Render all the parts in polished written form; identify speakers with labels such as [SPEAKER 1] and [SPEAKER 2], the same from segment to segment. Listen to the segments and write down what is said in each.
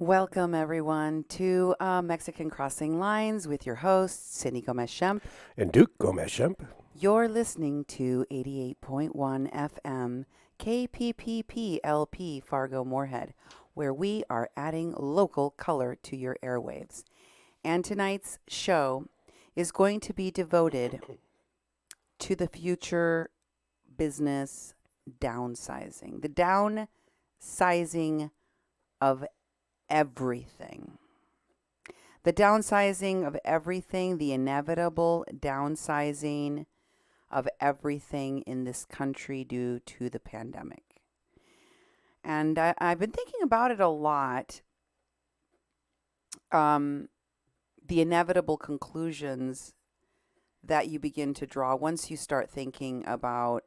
[SPEAKER 1] Welcome, everyone, to Mexican Crossing Lines with your host, Cindy Gomez-Schempp.
[SPEAKER 2] And Duke Gomez-Schempp.
[SPEAKER 1] You're listening to 88.1 FM KPPPLP Fargo Moorhead, where we are adding local color to your airwaves. And tonight's show is going to be devoted to the future business downsizing, the downsizing of everything. The downsizing of everything, the inevitable downsizing of everything in this country due to the pandemic. And I've been thinking about it a lot. The inevitable conclusions that you begin to draw once you start thinking about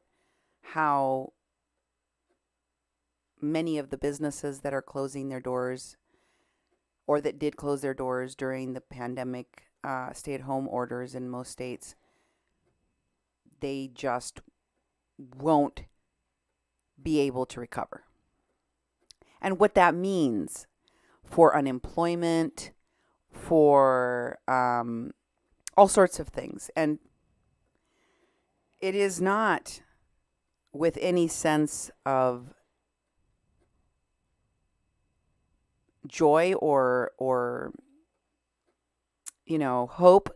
[SPEAKER 1] how many of the businesses that are closing their doors or that did close their doors during the pandemic stay-at-home orders in most states, they just won't be able to recover. And what that means for unemployment, for all sorts of things. And it is not with any sense of joy or hope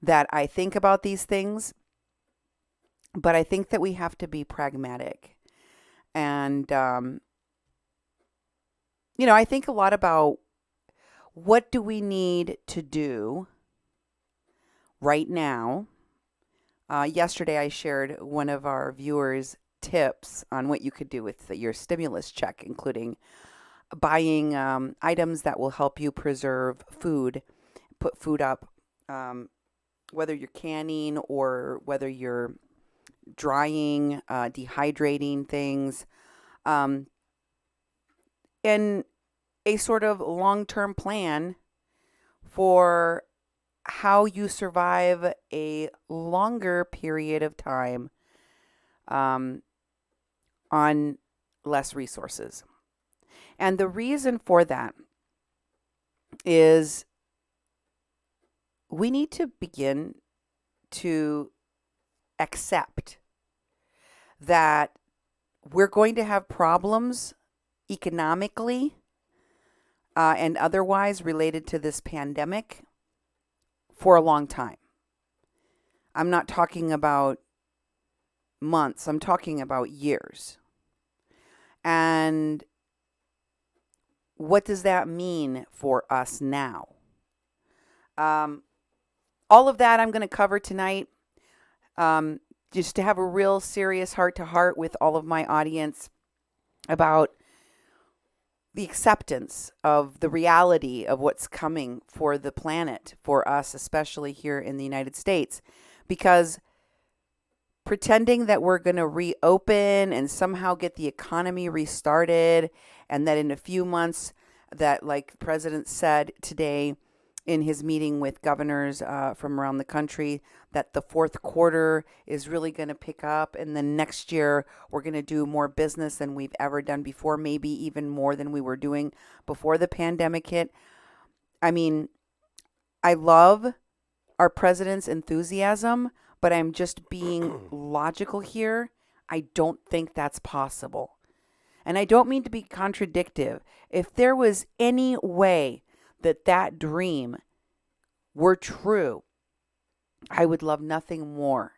[SPEAKER 1] that I think about these things, but I think that we have to be pragmatic. And I think a lot about what do we need to do right now. Yesterday I shared one of our viewers' tips on what you could do with your stimulus check, including buying items that will help you preserve food, put food up, whether you're canning or whether you're drying, dehydrating things, and a sort of long-term plan for how you survive a longer period of time on less resources. And the reason for that is we need to begin to accept that we're going to have problems economically and otherwise related to this pandemic for a long time. I'm not talking about months, I'm talking about years. And what does that mean for us now? All of that I'm going to cover tonight, just to have a real serious heart-to-heart with all of my audience about the acceptance of the reality of what's coming for the planet, for us, especially here in the United States. Because pretending that we're going to reopen and somehow get the economy restarted, and that in a few months, that like the president said today in his meeting with governors from around the country, that the fourth quarter is really going to pick up, and then next year we're going to do more business than we've ever done before, maybe even more than we were doing before the pandemic hit. I mean, I love our president's enthusiasm, but I'm just being logical here. I don't think that's possible. And I don't mean to be contradictive. If there was any way that that dream were true, I would love nothing more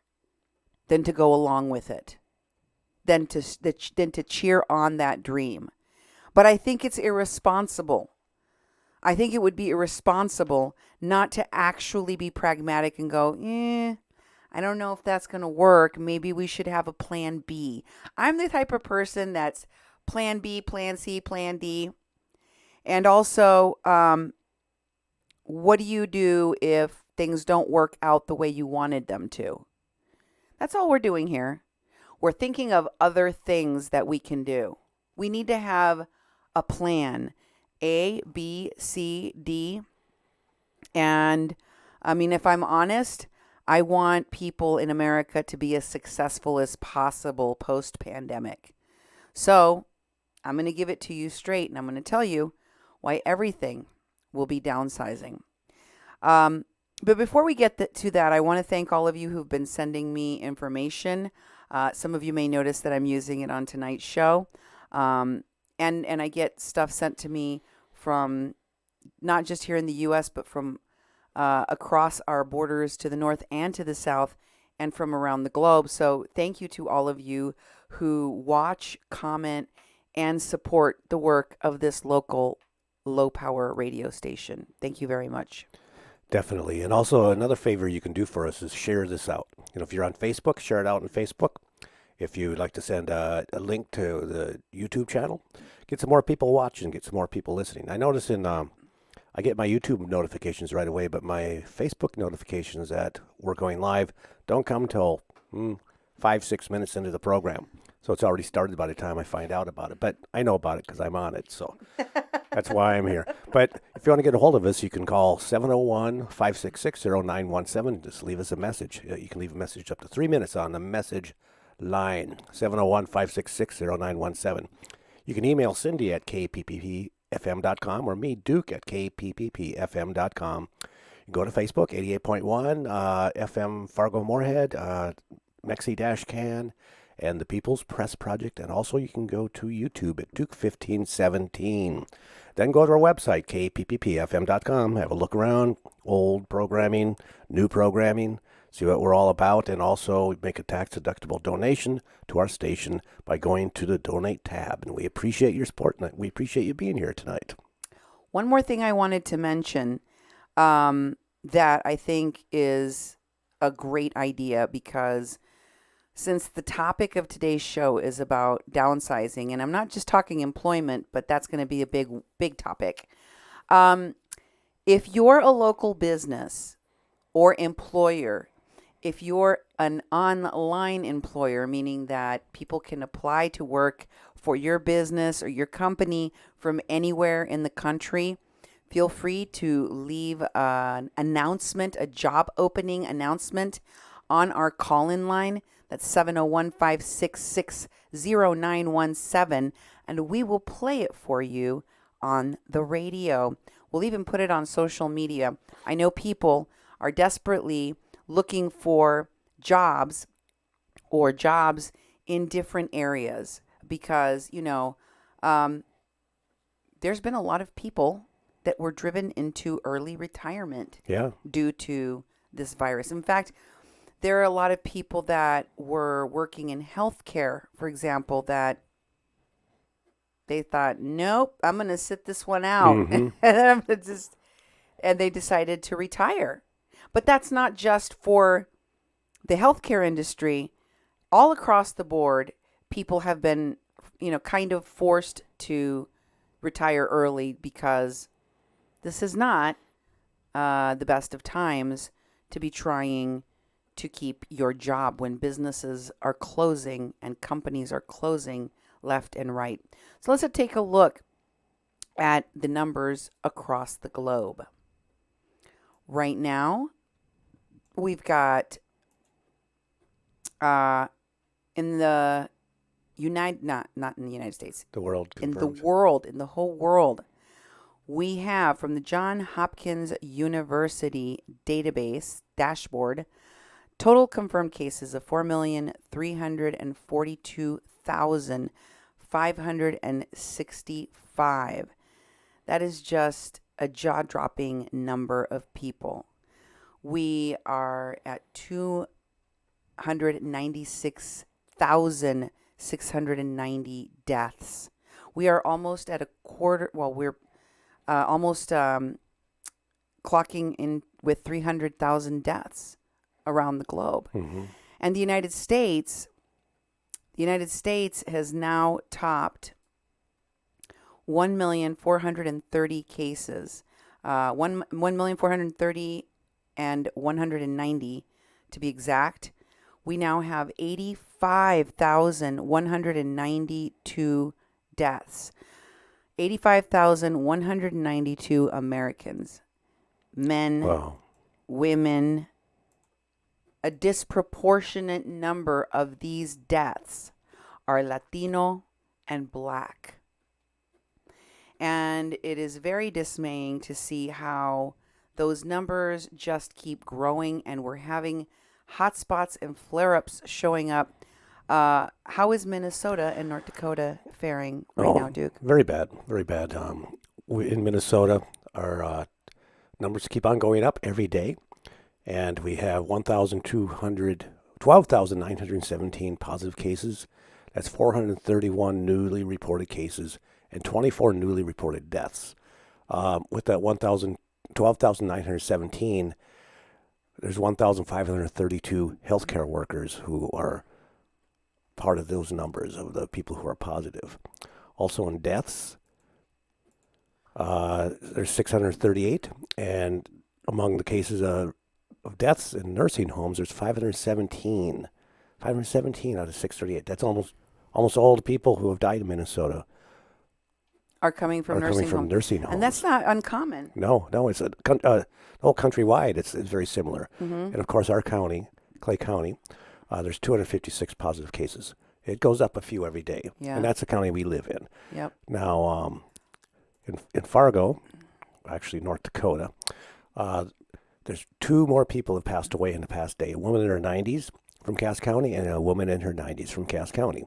[SPEAKER 1] than to go along with it, than to cheer on that dream. But I think it's irresponsible. I think it would be irresponsible not to actually be pragmatic and go, I don't know if that's going to work. Maybe we should have a plan B. I'm the type of person that's plan B, plan C, plan D. And also, what do you do if things don't work out the way you wanted them to? That's all we're doing here. We're thinking of other things that we can do. We need to have a plan, A, B, C, D. And I mean, if I'm honest, I want people in America to be as successful as possible post-pandemic. So I'm going to give it to you straight, and I'm going to tell you why everything will be downsizing. But before we get to that, I want to thank all of you who've been sending me information. Some of you may notice that I'm using it on tonight's show. And I get stuff sent to me from not just here in the U.S., but from across our borders to the north and to the south and from around the globe. So thank you to all of you who watch, comment, and support the work of this local low-power radio station. Thank you very much.
[SPEAKER 2] Definitely. And also another favor you can do for us is share this out. If you're on Facebook, share it out on Facebook. If you'd like to send a link to the YouTube channel, get some more people watching, get some more people listening. I notice I get my YouTube notifications right away, but my Facebook notifications that we're going live don't come till 5-6 minutes into the program. So it's already started by the time I find out about it. But I know about it because I'm on it, so that's why I'm here. But if you want to get a hold of us, you can call 701-566-0917. Just leave us a message. You can leave a message up to 3 minutes on the message line, 701-566-0917. You can email Cindy at kpppfm.com or me, Duke, at kpppfm.com. You go to Facebook, 88.1, FM Fargo Moorhead, Mexi-Can, and the People's Press Project. And also you can go to YouTube at Duke1517. Then go to our website, kpppfm.com. Have a look around, old programming, new programming, see what we're all about, and also make a tax-deductible donation to our station by going to the Donate tab. And we appreciate your support, and we appreciate you being here tonight.
[SPEAKER 1] One more thing I wanted to mention that I think is a great idea, because since the topic of today's show is about downsizing, and I'm not just talking employment, but that's going to be a big topic. If you're a local business or employer, if you're an online employer, meaning that people can apply to work for your business or your company from anywhere in the country, feel free to leave an announcement, a job opening announcement on our call-in line. That's 701-566-0917, and we will play it for you on the radio. We'll even put it on social media. I know people are desperately looking for jobs or jobs in different areas because, there's been a lot of people that were driven into early retirement due to this virus. In fact, there are a lot of people that were working in healthcare, for example, that they thought, nope, I'm going to sit this one out. Mm-hmm. And they decided to retire. But that's not just for the healthcare industry. All across the board, people have been, kind of forced to retire early because this is not the best of times to be trying to keep your job when businesses are closing and companies are closing left and right. So let's take a look at the numbers across the globe. Right now, we've got in the not in the United States.
[SPEAKER 2] The world.
[SPEAKER 1] In the world, in the whole world, we have from the Johns Hopkins University database dashboard, total confirmed cases of 4,342,565. That is just a jaw-dropping number of people. We are at 296,690 deaths. We are almost at a quarter. Well, we're almost clocking in with 300,000 deaths around the globe. Mm-hmm. And the United States has now topped 1,430 cases, 1,430 and 190 to be exact. We now have 85,192 deaths, 85,192 Americans, men, women. A disproportionate number of these deaths are Latino and Black. And And it is very dismaying to see how those numbers just keep growing, and we're having hotspots and flare-ups showing up. How is Minnesota and North Dakota faring right now, Duke?
[SPEAKER 2] Very bad, very bad. In Minnesota, our numbers keep on going up every day, and we have 12,917 positive cases. That's 431 newly reported cases and 24 newly reported deaths. With that 12,917, there's 1,532 healthcare workers who are part of those numbers of the people who are positive. Also in deaths, there's 638, and among the cases of deaths in nursing homes, there's 517. 517 out of 638. That's almost all the people who have died in Minnesota
[SPEAKER 1] Are coming from nursing
[SPEAKER 2] nursing homes.
[SPEAKER 1] And that's not uncommon.
[SPEAKER 2] No, it's whole countrywide. It's very similar. And of course, our county, Clay County, there's 256 positive cases. It goes up a few every day, and that's the county we live in.
[SPEAKER 1] Yep.
[SPEAKER 2] Now, in Fargo, actually North Dakota, there's 2 more people have passed away in the past day. A woman in her 90s from Cass County, and a woman in her 90s from Cass County.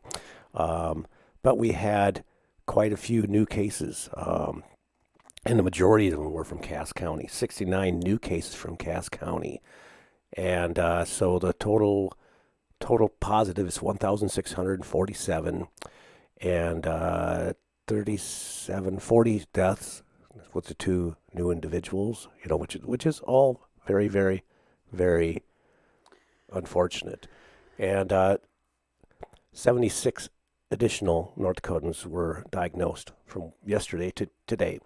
[SPEAKER 2] But we had quite a few new cases, and the majority of them were from Cass County. 69 new cases from Cass County, and so the total positive is 1,647, and 40 deaths with the 2 new individuals. Which is all very, very, very unfortunate, and 76 additional North Dakotans were diagnosed from yesterday to today.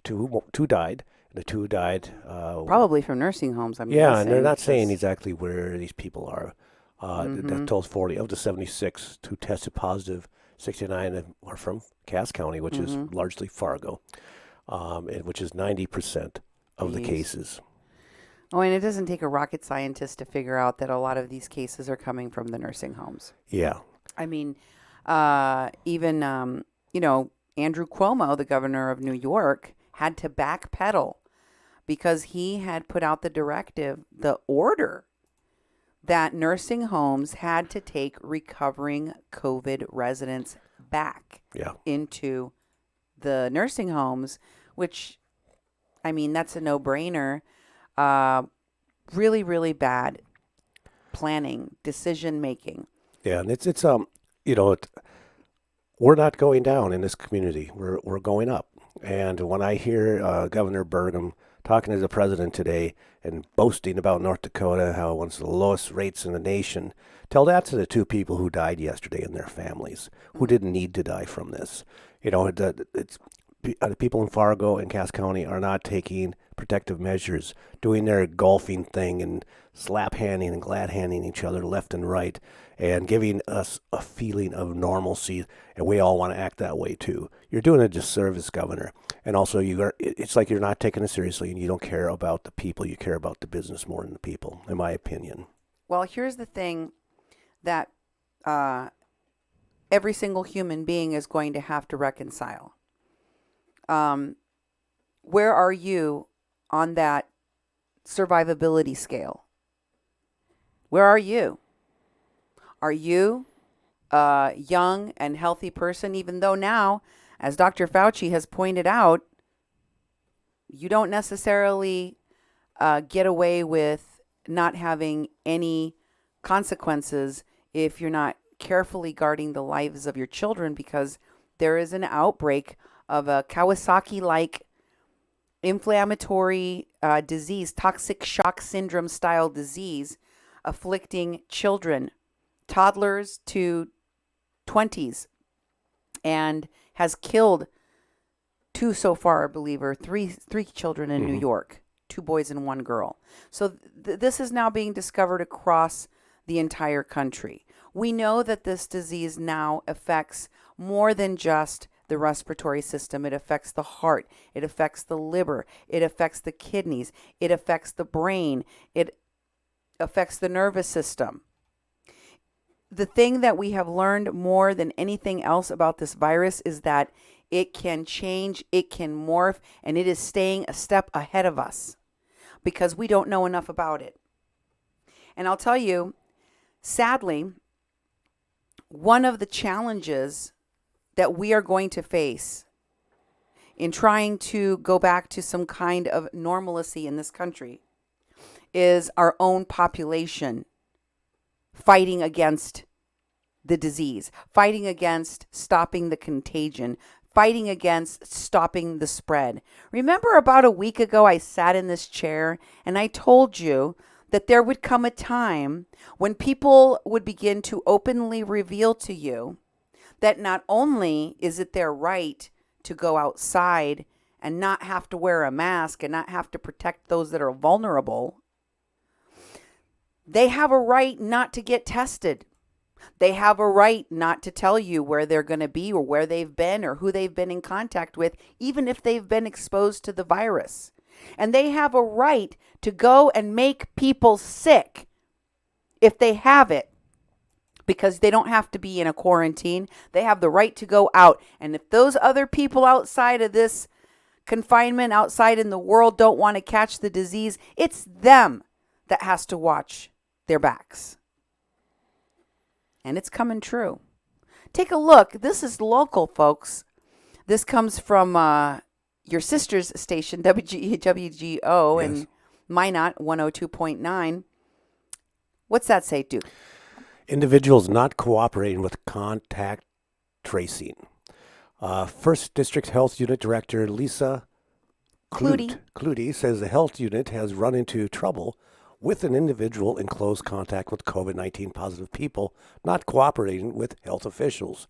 [SPEAKER 2] Two died. The 2 died
[SPEAKER 1] probably from nursing homes. I'm
[SPEAKER 2] yeah,
[SPEAKER 1] guessing,
[SPEAKER 2] and they're not saying exactly where these people are. That tells 40 of the 76 who tested positive. 69 are from Cass County, which is largely Fargo, which is 90% of the cases.
[SPEAKER 1] Oh, and it doesn't take a rocket scientist to figure out that a lot of these cases are coming from the nursing homes.
[SPEAKER 2] Yeah.
[SPEAKER 1] I mean, even, Andrew Cuomo, the governor of New York, had to backpedal because he had put out the order that nursing homes had to take recovering COVID residents back into the nursing homes, which, I mean, that's a no-brainer. Really, really bad planning, decision-making.
[SPEAKER 2] Yeah, and it's we're not going down in this community. We're going up. And when I hear Governor Burgum talking to the president today and boasting about North Dakota, how one of the lowest rates in the nation, tell that to the 2 people who died yesterday and their families, who didn't need to die from this. The people in Fargo and Cass County are not taking protective measures, doing their golfing thing and slap handing and glad handing each other left and right, and giving us a feeling of normalcy, and we all want to act that way too. You're doing a disservice, Governor, and also it's like you're not taking it seriously, and you don't care about the people. You care about the business more than the people, in my opinion.
[SPEAKER 1] Well, here's the thing that every single human being is going to have to reconcile. Where are you on that survivability scale? Where are you? Are you a young and healthy person, even though now, as Dr. Fauci has pointed out, you don't necessarily get away with not having any consequences if you're not carefully guarding the lives of your children, because there is an outbreak of a Kawasaki-like inflammatory disease, toxic shock syndrome style disease, afflicting children, toddlers to 20s, and has killed 2 so far, I believe, or three children in New York, 2 boys and 1 girl. So this is now being discovered across the entire country. We know that this disease now affects more than just the respiratory system. It affects the heart. It affects the liver. It affects the kidneys. It affects the brain. It affects the nervous system. The thing that we have learned more than anything else about this virus is that it can change, it can morph, and it is staying a step ahead of us because we don't know enough about it. And I'll tell you, sadly, one of the challenges that we are going to face in trying to go back to some kind of normalcy in this country is our own population fighting against the disease, fighting against stopping the contagion, fighting against stopping the spread. Remember about a week ago, I sat in this chair and I told you that there would come a time when people would begin to openly reveal to you that not only is it their right to go outside and not have to wear a mask and not have to protect those that are vulnerable, they have a right not to get tested. They have a right not to tell you where they're going to be or where they've been or who they've been in contact with, even if they've been exposed to the virus. And they have a right to go and make people sick if they have it, because they don't have to be in a quarantine. They have the right to go out. And if those other people outside of this confinement, outside in the world, don't want to catch the disease, it's them that has to watch their backs. And it's coming true. Take a look. This is local, folks. This comes from your sister's station, WGO,
[SPEAKER 2] Yes.
[SPEAKER 1] and Minot 102.9. What's that say, Duke?
[SPEAKER 2] Individuals not cooperating with contact tracing. First District Health Unit Director Lisa Clutie says the health unit has run into trouble with an individual in close contact with COVID-19 positive people not cooperating with health officials.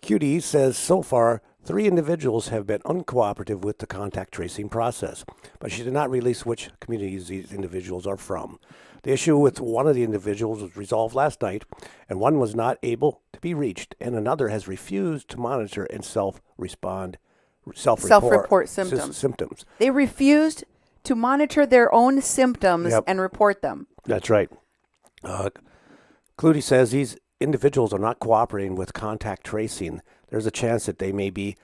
[SPEAKER 2] Clutie says so far 3 individuals have been uncooperative with the contact tracing process, but she did not release which communities these individuals are from. The issue with one of the individuals was resolved last night, and one was not able to be reached, and another has refused to monitor and self-report symptoms.
[SPEAKER 1] They refused to monitor their own symptoms and report them.
[SPEAKER 2] That's right. Clutie says these individuals are not cooperating with contact tracing. There's a chance that they may be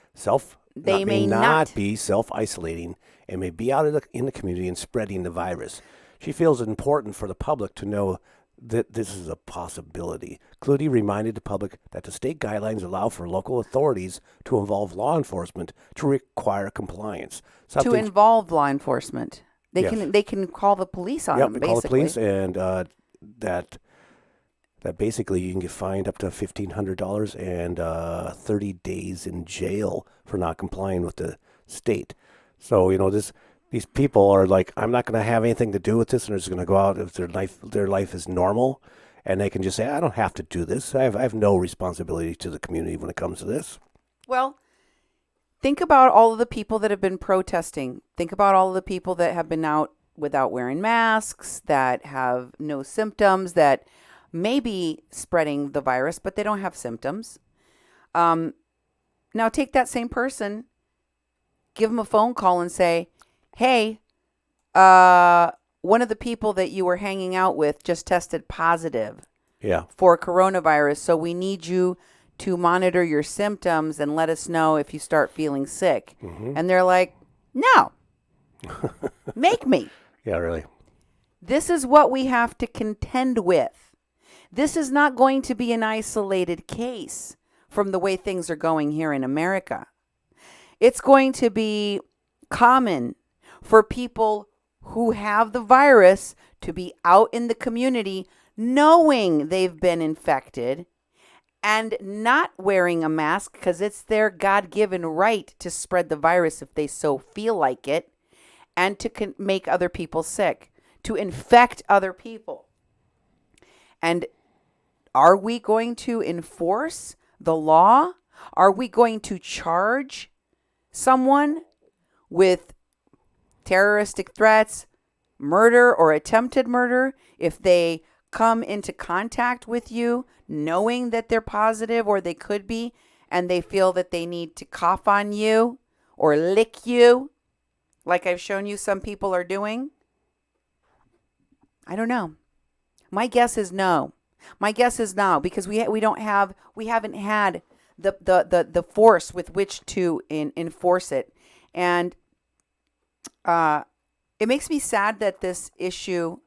[SPEAKER 2] not be self-isolating and may be out in the community and spreading the virus. She feels it important for the public to know that this is a possibility. Clutie reminded the public that the state guidelines allow for local authorities to involve law enforcement to require compliance.
[SPEAKER 1] To involve law enforcement. They can call the police on them,
[SPEAKER 2] they
[SPEAKER 1] basically.
[SPEAKER 2] call the police, and that basically you can get fined up to $1,500 and 30 days in jail for not complying with the state. So, these people are like, I'm not going to have anything to do with this, and they're just going to go out if their life is normal, and they can just say, I don't have to do this. I have no responsibility to the community when it comes to this.
[SPEAKER 1] Well, think about all of the people that have been protesting. Think about all of the people that have been out without wearing masks, that have no symptoms, that may be spreading the virus, but they don't have symptoms. Now take that same person, give them a phone call and say, hey, one of the people that you were hanging out with just tested positive for coronavirus. So we need you to monitor your symptoms and let us know if you start feeling sick. Mm-hmm. And they're like, no, make me.
[SPEAKER 2] Yeah, really.
[SPEAKER 1] This is what we have to contend with. This is not going to be an isolated case from the way things are going here in America. It's going to be common for people who have the virus to be out in the community knowing they've been infected and not wearing a mask because it's their God-given right to spread the virus if they so feel like it, and to make other people sick, to infect other people. And are we going to enforce the law? Are we going to charge someone with terroristic threats, murder, or attempted murder if they come into contact with you knowing that they're positive, or they could be, and they feel that they need to cough on you or lick you, like I've shown you some people are doing? I don't know. My guess is no. My guess is no, because we haven't had the force with which to enforce it. And it makes me sad that this issue,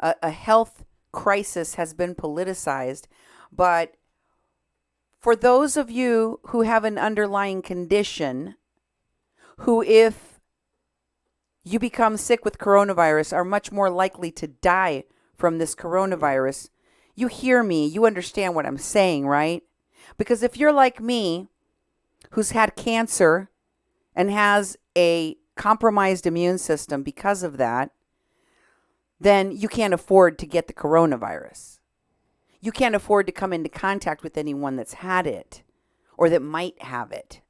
[SPEAKER 1] a health crisis, has been politicized. But for those of you who have an underlying condition, who, if you become sick with coronavirus, are much more likely to die from this coronavirus, you hear me, you understand what I'm saying, right? Because if you're like me, who's had cancer and has a compromised immune system because of that, then you can't afford to get the coronavirus. You can't afford to come into contact with anyone that's had it or that might have it.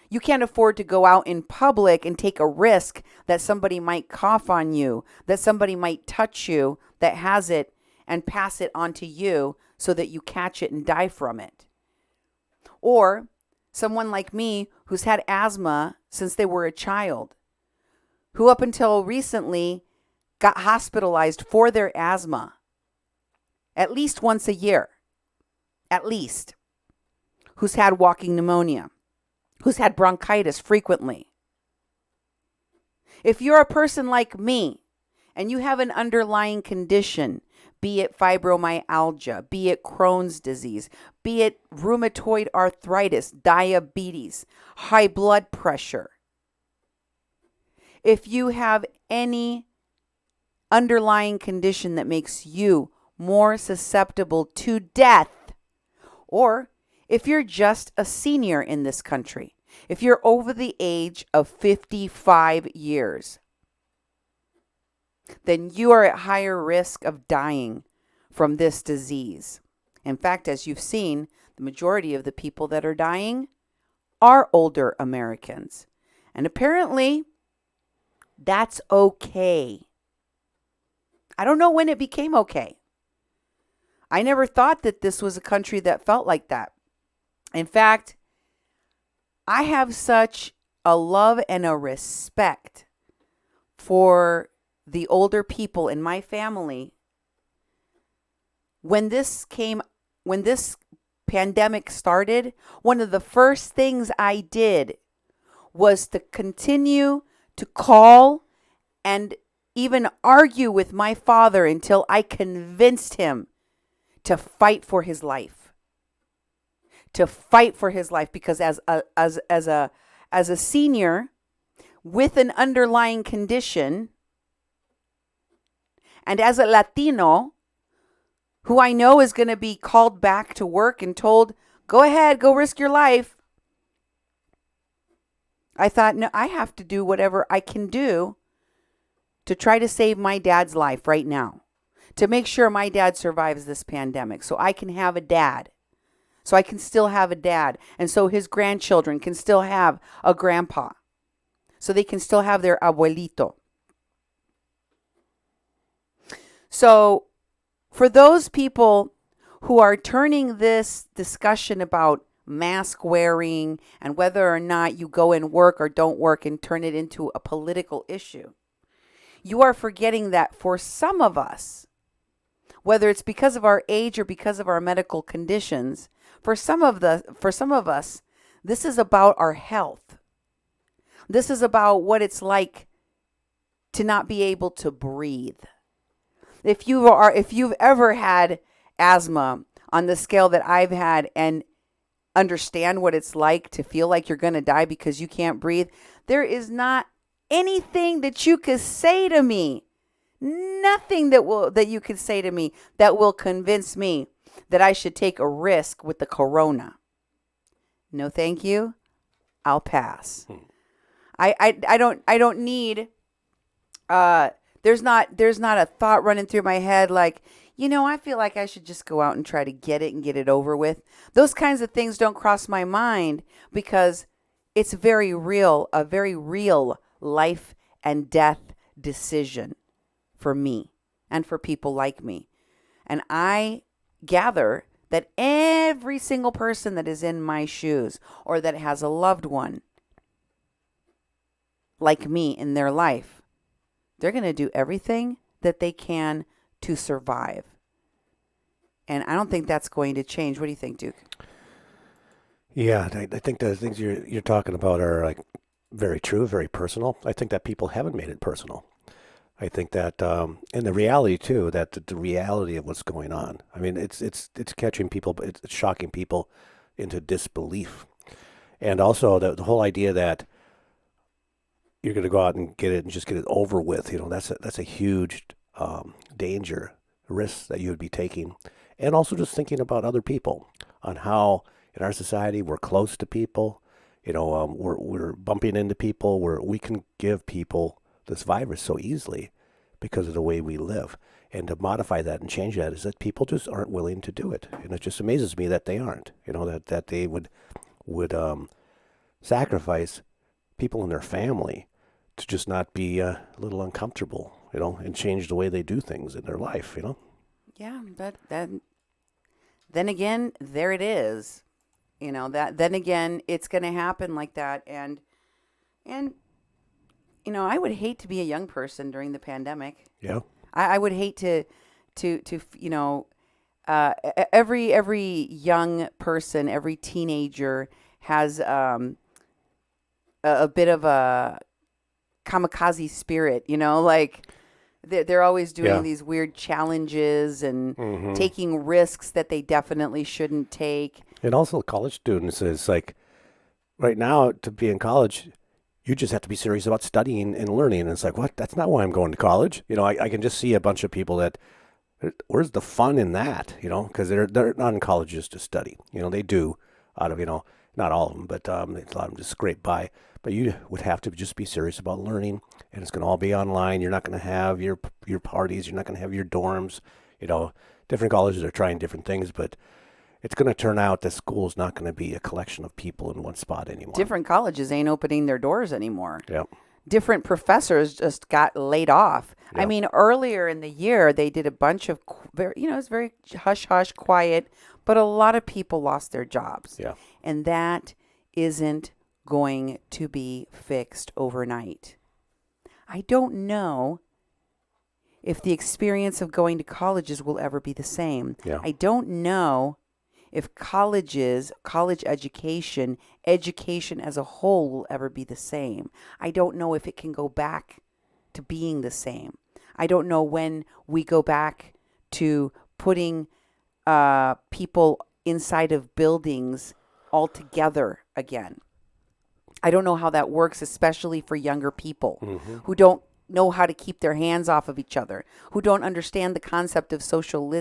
[SPEAKER 1] You can't afford to go out in public and take a risk that somebody might cough on you, that somebody might touch you that has it and pass it on to you so that you catch it and die from it. Or someone like me who's had asthma since they were a child, who up until recently got hospitalized for their asthma at least once a year, at least, who's had walking pneumonia, who's had bronchitis frequently. If you're a person like me and you have an underlying condition, be it fibromyalgia, be it Crohn's disease, be it rheumatoid arthritis, diabetes, high blood pressure, if you have any underlying condition that makes you more susceptible to death, or if you're just a senior in this country, if you're over the age of 55 years, then you are at higher risk of dying from this disease. In fact, as you've seen, the majority of the people that are dying are older Americans. And apparently, that's okay. I don't know when it became okay. I never thought that this was a country that felt like that. In fact, I have such a love and a respect for the older people in my family. When this pandemic started, one of the first things I did was to continue to call and even argue with my father until I convinced him to fight for his life. To fight for his life, because as a senior with an underlying condition, and as a Latino who I know is going to be called back to work and told, go ahead, go risk your life, I thought, no, I have to do whatever I can do to try to save my dad's life right now, to make sure my dad survives this pandemic so I can have a dad, so I can still have a dad, and so his grandchildren can still have a grandpa, so they can still have their abuelito. So for those people who are turning this discussion about mask wearing and whether or not you go and work or don't work and turn it into a political issue, you are forgetting that for some of us, whether it's because of our age or because of our medical conditions, for some of us, this is about our health. This is about what it's like to not be able to breathe. If you've ever had asthma on the scale that I've had and understand what it's like to feel like you're going to die because you can't breathe, there is not anything that you could say to me, nothing that you could say to me that will convince me that I should take a risk with the corona. No, thank you. I'll pass. I don't need there's not a thought running through my head like, I feel like I should just go out and try to get it and get it over with. Those kinds of things don't cross my mind because it's very real, a very real life and death decision for me and for people like me. And I gather that every single person that is in my shoes or that has a loved one like me in their life, they're going to do everything that they can to survive. And I don't think that's going to change. What do you think, Duke?
[SPEAKER 2] Yeah, I think the things you're talking about are like very true, very personal. I think that people haven't made it personal. I think that, and the reality too, that the reality of what's going on. I mean, it's catching people, but it's shocking people into disbelief, and also the whole idea that you're going to go out and get it and just get it over with. That's a huge danger, risk that you would be taking, and also just thinking about other people on how in our society we're close to people. We're bumping into people where we can give people this virus so easily because of the way we live. And to modify that and change that is that people just aren't willing to do it, and it just amazes me that they aren't. That they would sacrifice people in their family to just not be a little uncomfortable, and change the way they do things in their life.
[SPEAKER 1] Yeah, but then again, there it is. That then again, it's going to happen like that, and I would hate to be a young person during the pandemic.
[SPEAKER 2] Yeah.
[SPEAKER 1] I would hate to every young person, every teenager has a bit of a kamikaze spirit, like they're always doing
[SPEAKER 2] Yeah.
[SPEAKER 1] these weird challenges and
[SPEAKER 2] Hmm.
[SPEAKER 1] taking risks that they definitely shouldn't take.
[SPEAKER 2] And also, college students is like right now to be in college, you just have to be serious about studying and learning. And it's like, what? That's not why I'm going to college. I can just see a bunch of people that, where's the fun in that? Because they're not in college just to study. They do out of not all of them, but a lot of them just scrape by. But you would have to just be serious about learning, and it's going to all be online. You're not going to have your parties. You're not going to have your dorms. You know, different colleges are trying different things, but it's going to turn out that school is not going to be a collection of people in one spot anymore.
[SPEAKER 1] Different colleges ain't opening their doors anymore.
[SPEAKER 2] Yeah.
[SPEAKER 1] Different professors just got laid off. I
[SPEAKER 2] Yeah.
[SPEAKER 1] mean, earlier in the year, they did a bunch of very, it's very hush hush, quiet, but a lot of people lost their jobs.
[SPEAKER 2] Yeah.
[SPEAKER 1] And that isn't going to be fixed overnight. I don't know if the experience of going to colleges will ever be the same.
[SPEAKER 2] Yeah.
[SPEAKER 1] I don't know if college education as a whole will ever be the same. I don't know if it can go back to being the same. I don't know when we go back to putting people inside of buildings all together again. I don't know how that works, especially for younger people who don't know how to keep their hands off of each other, who don't understand the concept of social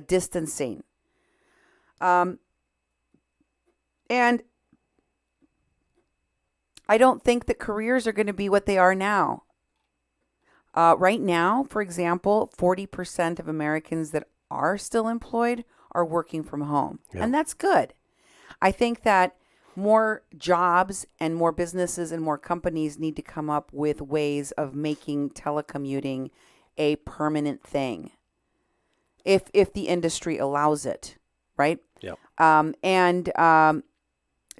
[SPEAKER 1] distancing. And I don't think that careers are going to be what they are now. Right now, for example, 40% of Americans that are still employed are working from home.
[SPEAKER 2] Yeah.
[SPEAKER 1] And that's good. I think that more jobs and more businesses and more companies need to come up with ways of making telecommuting a permanent thing if the industry allows it, right?
[SPEAKER 2] Yeah.
[SPEAKER 1] And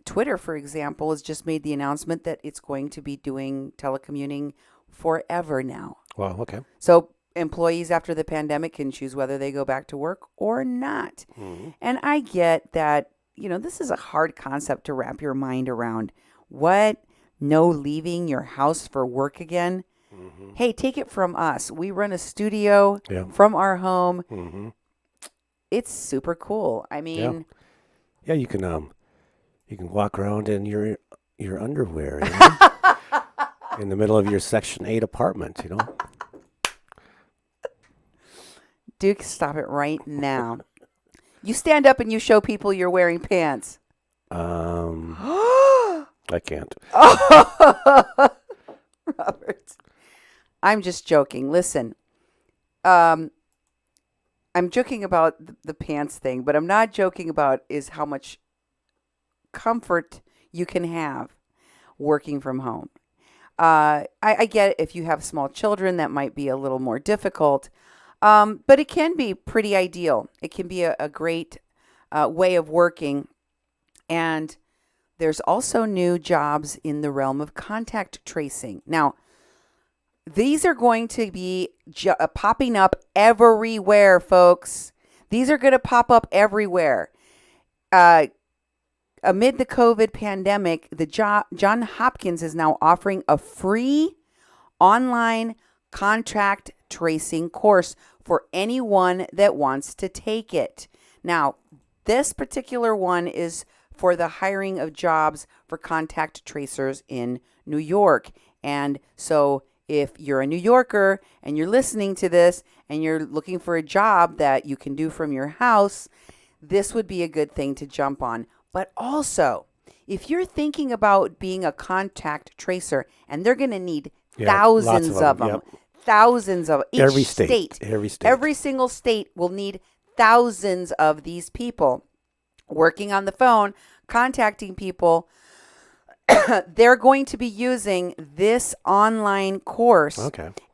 [SPEAKER 1] Twitter, for example, has just made the announcement that it's going to be doing telecommuting forever now.
[SPEAKER 2] Well, okay.
[SPEAKER 1] So employees after the pandemic can choose whether they go back to work or not.
[SPEAKER 2] Mm-hmm.
[SPEAKER 1] And I get that, this is a hard concept to wrap your mind around. What? No leaving your house for work again?
[SPEAKER 2] Mm-hmm.
[SPEAKER 1] Hey, take it from us. We run a studio
[SPEAKER 2] Yeah.
[SPEAKER 1] from our home.
[SPEAKER 2] Mm-hmm.
[SPEAKER 1] It's super cool. I mean,
[SPEAKER 2] Yeah, you can walk around in your underwear, in the middle of your Section 8 apartment,
[SPEAKER 1] Duke, stop it right now. You stand up and you show people you're wearing pants.
[SPEAKER 2] I can't.
[SPEAKER 1] Robert, I'm just joking. Listen, I'm joking about the pants thing, but I'm not joking about is how much comfort you can have working from home. I get if you have small children, that might be a little more difficult, but it can be pretty ideal. It can be a great way of working. And there's also new jobs in the realm of contact tracing. Now, these are going to be popping up everywhere, folks. These are going to pop up everywhere. amid the COVID pandemic, the John Hopkins is now offering a free online contract tracing course for anyone that wants to take it. Now, this particular one is for the hiring of jobs for contact tracers in New York. And so if you're a New Yorker and you're listening to this and you're looking for a job that you can do from your house, this would be a good thing to jump on. But also, if you're thinking about being a contact tracer, and they're going to need thousands of them, thousands of each
[SPEAKER 2] every state.
[SPEAKER 1] Every single state will need thousands of these people working on the phone, contacting people. They're going to be using this online course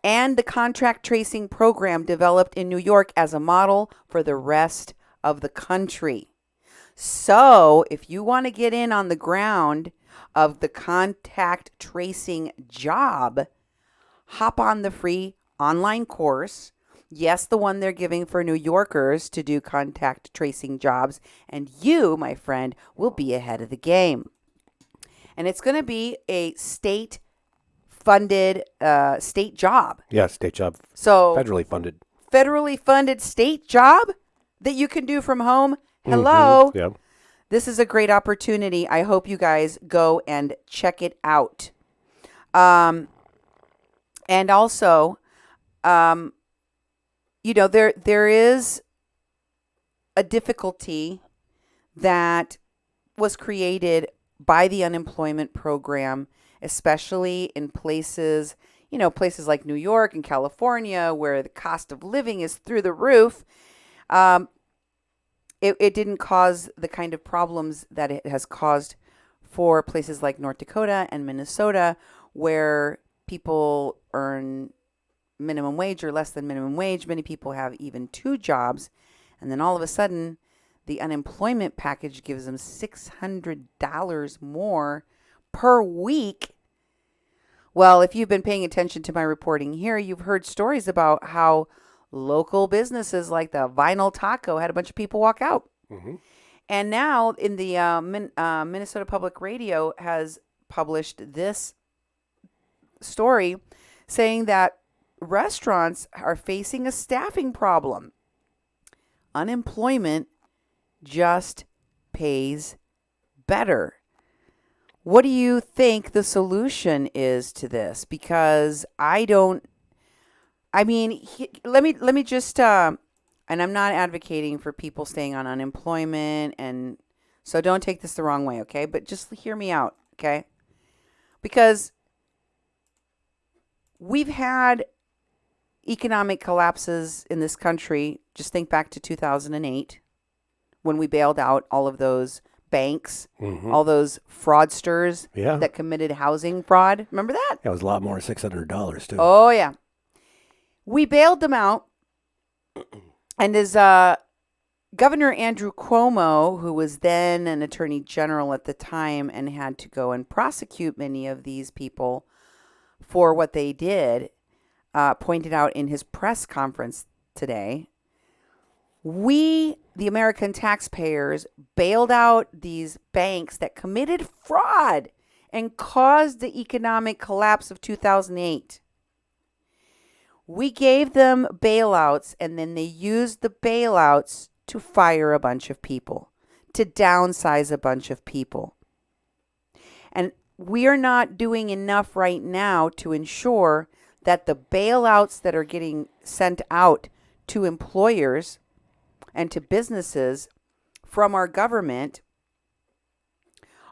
[SPEAKER 1] and the contract tracing program developed in New York as a model for the rest of the country. So if you want to get in on the ground of the contact tracing job, hop on the free online course. Yes, the one they're giving for New Yorkers to do contact tracing jobs. And you, my friend, will be ahead of the game. And it's going to be a state-funded state job.
[SPEAKER 2] Yeah, state job.
[SPEAKER 1] So
[SPEAKER 2] federally funded.
[SPEAKER 1] Federally funded state job that you can do from home. Hello.
[SPEAKER 2] Yeah.
[SPEAKER 1] This is a great opportunity. I hope you guys go and check it out. And also, there is a difficulty that was created by the unemployment program, especially in places like New York and California, where the cost of living is through the roof. It didn't cause the kind of problems that it has caused for places like North Dakota and Minnesota, where people earn minimum wage or less than minimum wage. Many people have even 2 jobs. And then all of a sudden, the unemployment package gives them $600 more per week. Well, if you've been paying attention to my reporting here, you've heard stories about how local businesses like the Vinyl Taco had a bunch of people walk out.
[SPEAKER 2] Mm-hmm.
[SPEAKER 1] And now in the Minnesota Public Radio has published this story saying that restaurants are facing a staffing problem. Unemployment just pays better. What do you think the solution is to this? Because let me just, and I'm not advocating for people staying on unemployment, and so don't take this the wrong way, okay? But just hear me out, okay? Because we've had economic collapses in this country. Just think back to 2008 when we bailed out all of those banks, all those fraudsters that committed housing fraud. Remember that?
[SPEAKER 2] That was a lot more, $600 too.
[SPEAKER 1] Oh, yeah. We bailed them out. And as Governor Andrew Cuomo, who was then an attorney general at the time and had to go and prosecute many of these people for what they did, pointed out in his press conference today, we, the American taxpayers, bailed out these banks that committed fraud and caused the economic collapse of 2008. We gave them bailouts, and then they used the bailouts to fire a bunch of people, to downsize a bunch of people. And we are not doing enough right now to ensure that the bailouts that are getting sent out to employers and to businesses from our government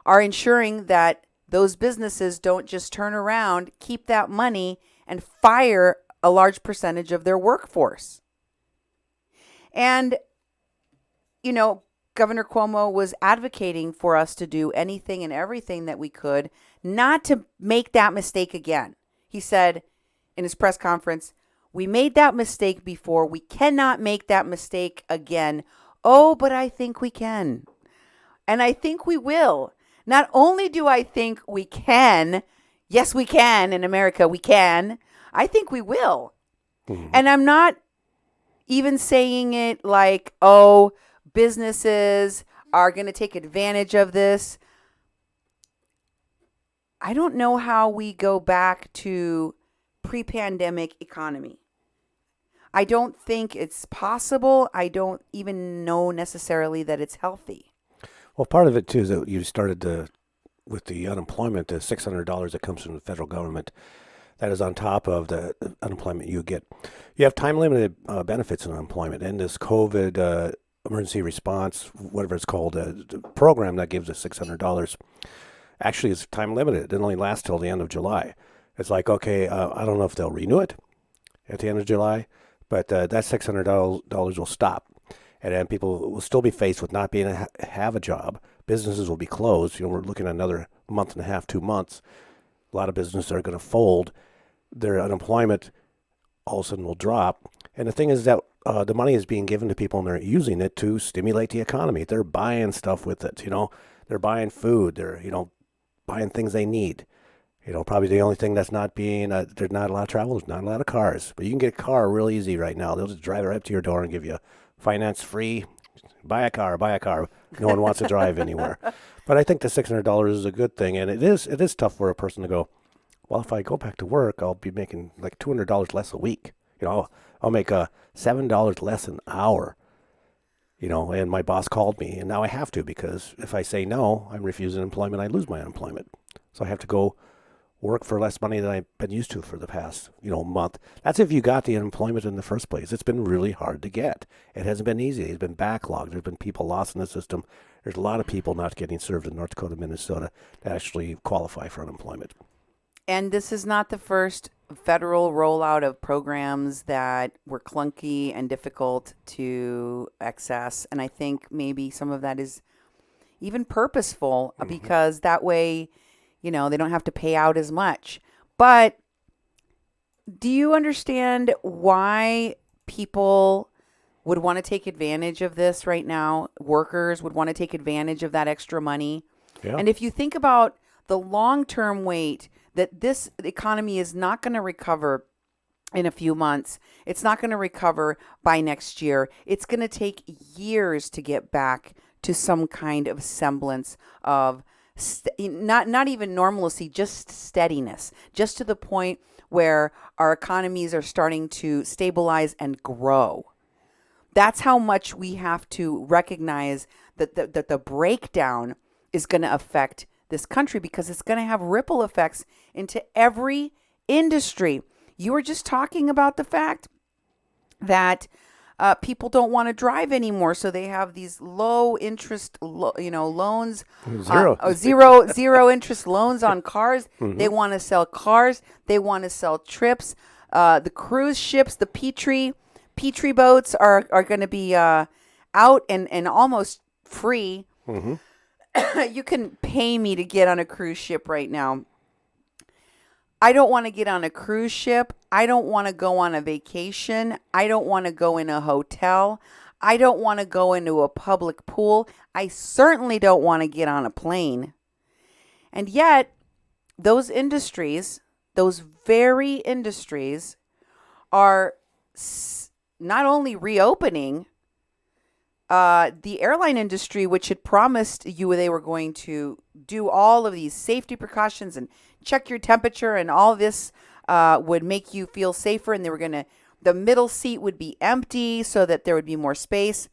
[SPEAKER 1] are ensuring that those businesses don't just turn around, keep that money, and fire a large percentage of their workforce. And, Governor Cuomo was advocating for us to do anything and everything that we could not to make that mistake again. He said in his press conference, "We made that mistake before. We cannot make that mistake again. Oh, but I think we can. And I think we will. Not only do I think we can, yes, we can in America, we can. I think we will." Mm-hmm. And I'm not even saying it like, oh, businesses are going to take advantage of this. I don't know how we go back to pre-pandemic economy. I don't think it's possible. I don't even know necessarily that it's healthy.
[SPEAKER 2] Well, part of it too is that you started with the unemployment, the $600 that comes from the federal government. That is on top of the unemployment you get. You have time limited benefits in unemployment, and this COVID emergency response, whatever it's called, the program that gives us $600 actually is time limited. It only lasts till the end of July. It's like, okay, I don't know if they'll renew it at the end of July, but that $600 will stop. And then people will still be faced with not being have a job. Businesses will be closed. We're looking at another month and a half, 2 months. A lot of businesses are going to fold. Their unemployment all of a sudden will drop. And the thing is that the money is being given to people and they're using it to stimulate the economy. They're buying stuff with it. They're buying food. They're, buying things they need. Probably the only thing that's not being, there's not a lot of travel, there's not a lot of cars. But you can get a car real easy right now. They'll just drive it right up to your door and give you finance free. Buy a car. No one wants to drive anywhere. But I think the $600 is a good thing. And it is tough for a person to go, well, if I go back to work, I'll be making like $200 less a week. I'll make $7 less an hour. And my boss called me, and now I have to, because if I say no, I'm refusing employment, I lose my unemployment. So I have to go work for less money than I've been used to for the past, month. That's if you got the unemployment in the first place. It's been really hard to get. It hasn't been easy. It's been backlogged. There's been people lost in the system. There's a lot of people not getting served in North Dakota, Minnesota that actually qualify for unemployment.
[SPEAKER 1] And this is not the first federal rollout of programs that were clunky and difficult to access. And I think maybe some of that is even purposeful, because that way, they don't have to pay out as much. But do you understand why people would want to take advantage of this right now? Workers would want to take advantage of that extra money.
[SPEAKER 2] Yeah.
[SPEAKER 1] And if you think about the long-term wait, that this economy is not going to recover in a few months. It's not going to recover by next year. It's going to take years to get back to some kind of semblance of not even normalcy, just steadiness, just to the point where our economies are starting to stabilize and grow. That's how much we have to recognize that the breakdown is going to affect this country, because it's going to have ripple effects into every industry. You were just talking about the fact that people don't want to drive anymore, so they have these low interest, loans, zero interest loans on cars. Mm-hmm. They want to sell cars. They want to sell trips. The cruise ships, the Petri boats are going to be out and almost free.
[SPEAKER 2] Mm-hmm.
[SPEAKER 1] You can pay me to get on a cruise ship right now. I don't want to get on a cruise ship. I don't want to go on a vacation. I don't want to go in a hotel. I don't want to go into a public pool. I certainly don't want to get on a plane. And yet, those industries, those very industries, are not only reopening. The airline industry, which had promised you they were going to do all of these safety precautions and check your temperature and all this would make you feel safer, and the middle seat would be empty so that there would be more space.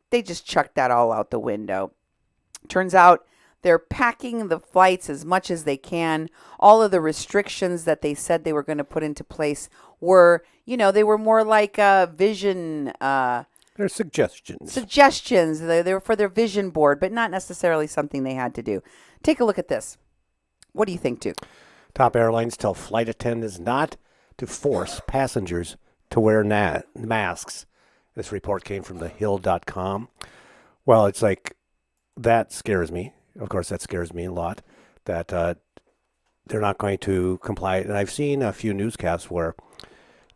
[SPEAKER 1] They just chucked that all out the window. Turns out they're packing the flights as much as they can. All of the restrictions that they said they were going to put into place were, they were more like vision.
[SPEAKER 2] They're suggestions.
[SPEAKER 1] They were for their vision board, but not necessarily something they had to do. Take a look at this. What do you think, Duke?
[SPEAKER 2] Top airlines tell flight attendants not to force passengers to wear masks. This report came from thehill.com. Well, it's like, that scares me. Of course, that scares me a lot, that they're not going to comply. And I've seen a few newscasts where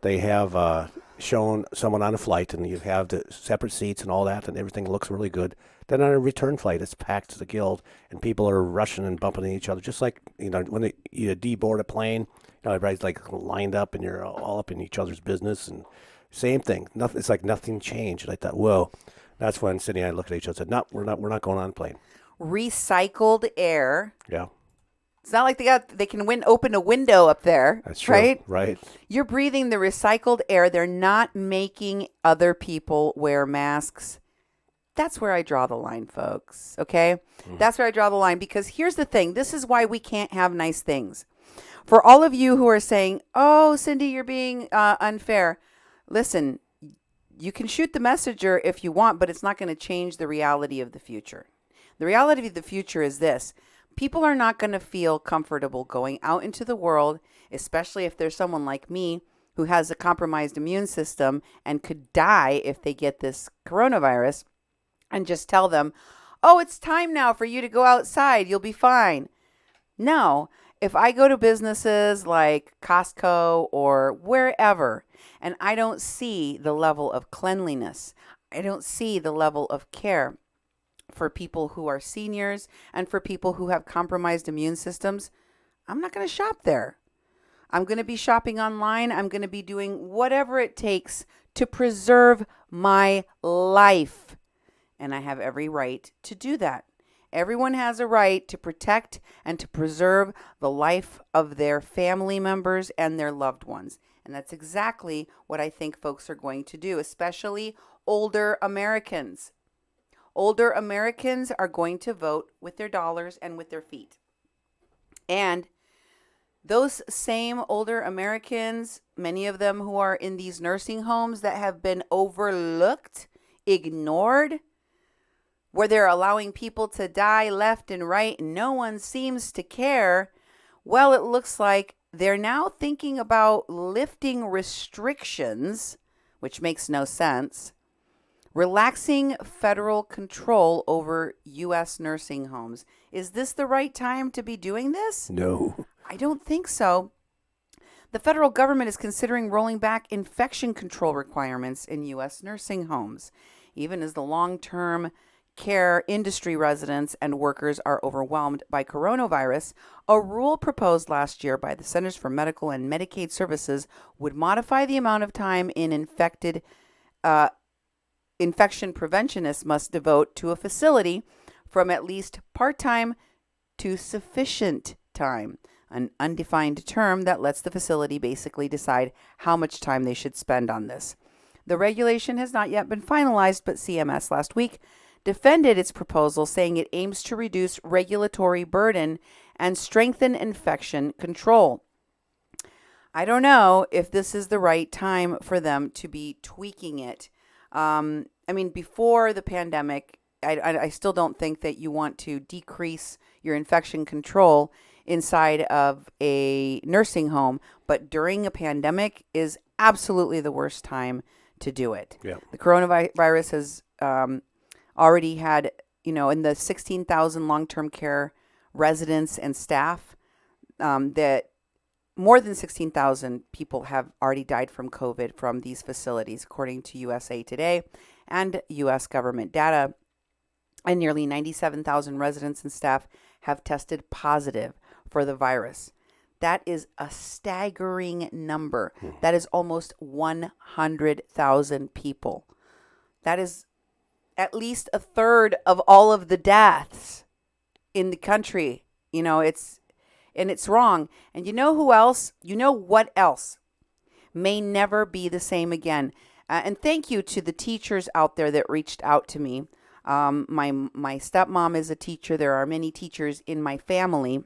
[SPEAKER 2] they have shown someone on a flight, and you have the separate seats and all that, and everything looks really good. Then on a return flight, it's packed to the gill, and people are rushing and bumping into each other, just like, when you deboard a plane, everybody's like lined up, and you're all up in each other's business, and same thing. It's like nothing changed. And I thought, whoa, That's when Cindy and I looked at each other and said, "No, we're not going on a plane."
[SPEAKER 1] Recycled air.
[SPEAKER 2] Yeah,
[SPEAKER 1] It's not like they can open a window up there,
[SPEAKER 2] that's true.
[SPEAKER 1] right?
[SPEAKER 2] Right.
[SPEAKER 1] You're breathing the recycled air. They're not making other people wear masks. That's where I draw the line, folks. Okay? That's where I draw the line, because here's the thing. This is why we can't have nice things. For all of you who are saying, "Oh, Cindy, you're being unfair." Listen, you can shoot the messenger if you want, but it's not going to change the reality of the future. The reality of the future is this. People are not going to feel comfortable going out into the world, especially if there's someone like me who has a compromised immune system and could die if they get this coronavirus, and just tell them, "Oh, it's time now for you to go outside. You'll be fine." No, if I go to businesses like Costco or wherever, and I don't see the level of cleanliness, I don't see the level of care for people who are seniors and for people who have compromised immune systems, I'm not going to shop there. I'm going to be shopping online. I'm going to be doing whatever it takes to preserve my life. And I have every right to do that. Everyone has a right to protect and to preserve the life of their family members and their loved ones. And that's exactly what I think folks are going to do, especially older Americans. Older Americans are going to vote with their dollars and with their feet. And those same older Americans, many of them who are in these nursing homes that have been overlooked, ignored, where they're allowing people to die left and right and no one seems to care, well, it looks like they're now thinking about lifting restrictions, which makes no sense, relaxing federal control over U.S. nursing homes. Is this the right time to be doing this?
[SPEAKER 2] No.
[SPEAKER 1] I don't think so. The federal government is considering rolling back infection control requirements in U.S. nursing homes, even as the long-term care industry residents and workers are overwhelmed by coronavirus. A rule proposed last year by the Centers for Medical and Medicaid Services would modify the amount of time infection preventionists must devote to a facility from at least part-time to sufficient time, an undefined term that lets the facility basically decide how much time they should spend on this. The regulation has not yet been finalized, but CMS last week defended its proposal, saying it aims to reduce regulatory burden and strengthen infection control. I don't know if this is the right time for them to be tweaking it. Before the pandemic, I still don't think that you want to decrease your infection control inside of a nursing home, but during a pandemic is absolutely the worst time to do it.
[SPEAKER 2] Yeah.
[SPEAKER 1] The coronavirus has already had, in the 16,000 long-term care residents and staff, that more than 16,000 people have already died from COVID from these facilities, according to USA Today and U.S. government data. And nearly 97,000 residents and staff have tested positive for the virus. That is a staggering number. That is almost 100,000 people. That is at least a third of all of the deaths in the country. It's wrong. And you know who else? You know what else may never be the same again? And thank you to the teachers out there that reached out to me. My stepmom is a teacher. There are many teachers in my family.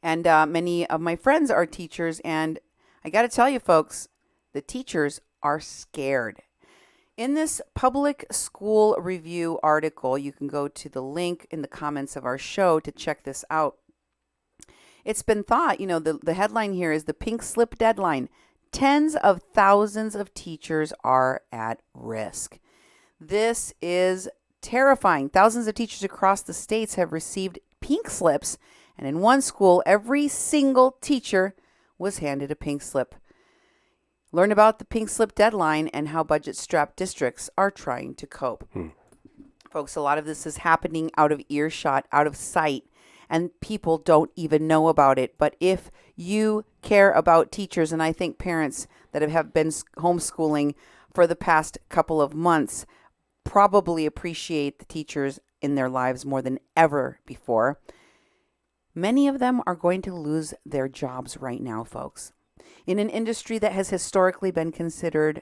[SPEAKER 1] And many of my friends are teachers. And I got to tell you, folks, the teachers are scared. In this public school review article, you can go to the link in the comments of our show to check this out. It's been thought, the headline here is the pink slip deadline. Tens of thousands of teachers are at risk. This is terrifying. Thousands of teachers across the states have received pink slips, and in one school, every single teacher was handed a pink slip. Learn about the pink slip deadline and how budget-strapped districts are trying to cope. Folks, a lot of this is happening out of earshot, out of sight, and people don't even know about it. But if you care about teachers, and I think parents that have been homeschooling for the past couple of months, probably appreciate the teachers in their lives more than ever before. Many of them are going to lose their jobs right now, folks. In an industry that has historically been considered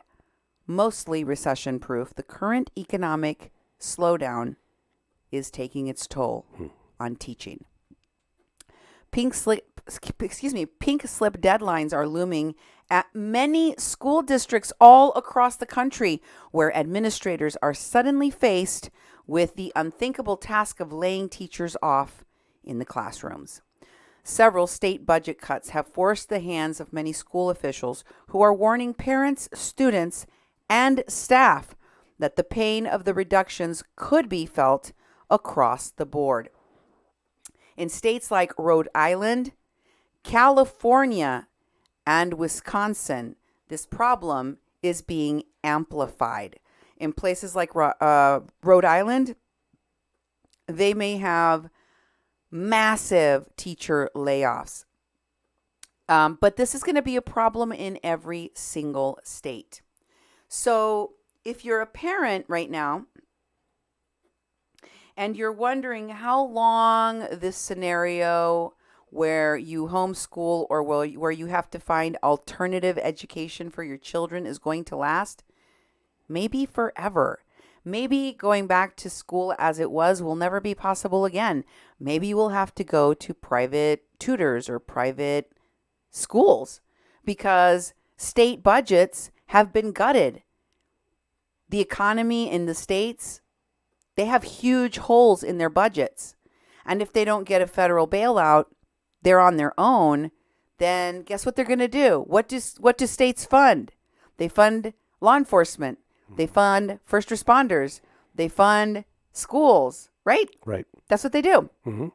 [SPEAKER 1] mostly recession proof, the current economic slowdown is taking its toll on teaching. Pink slip deadlines are looming at many school districts all across the country, where administrators are suddenly faced with the unthinkable task of laying teachers off in the classrooms. Several state budget cuts have forced the hands of many school officials, who are warning parents, students, and staff that the pain of the reductions could be felt across the board. In states like Rhode Island, California, and Wisconsin, this problem is being amplified. In places like Rhode Island, they may have massive teacher layoffs. But this is going to be a problem in every single state. So if you're a parent right now and you're wondering how long this scenario where you homeschool or where you have to find alternative education for your children is going to last, maybe forever. Maybe going back to school as it was will never be possible again. Maybe you will have to go to private tutors or private schools because state budgets have been gutted. The economy in the states, they have huge holes in their budgets. And if they don't get a federal bailout, they're on their own, then guess what they're going to do? What do states fund? They fund law enforcement. They fund first responders. They fund schools, right?
[SPEAKER 2] Right.
[SPEAKER 1] That's what they do.
[SPEAKER 2] Mm-hmm.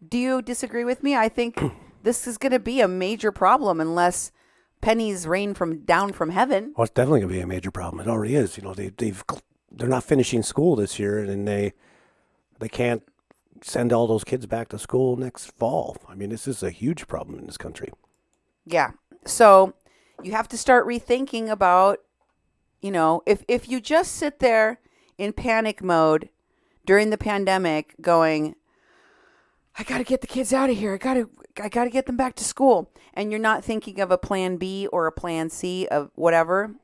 [SPEAKER 1] Do you disagree with me? I think this is going to be a major problem unless pennies rain down from heaven.
[SPEAKER 2] Well, it's definitely going to be a major problem. It already is. You know, they're not finishing school this year, and they can't send all those kids back to school next fall. I mean, this is a huge problem in this country.
[SPEAKER 1] Yeah. So you have to start rethinking about, you know, if you just sit there in panic mode during the pandemic going, I got to get the kids out of here. I got to get them back to school. And you're not thinking of a plan B or a plan C of whatever,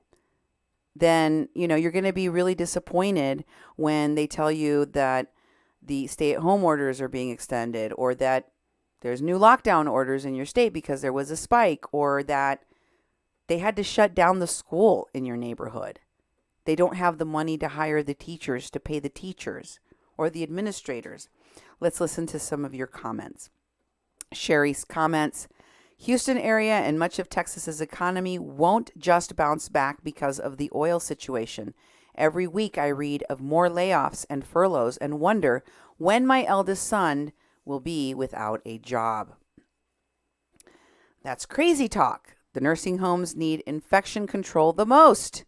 [SPEAKER 1] then, you know, you're going to be really disappointed when they tell you that the stay-at-home orders are being extended, or that there's new lockdown orders in your state because there was a spike, or that they had to shut down the school in your neighborhood. They don't have the money to hire the teachers, to pay the teachers or the administrators. Let's listen to some of your comments. Sherry's comments: Houston area and much of Texas's economy won't just bounce back because of the oil situation. Every week I read of more layoffs and furloughs and wonder when my eldest son will be without a job. That's crazy talk. The nursing homes need infection control the most.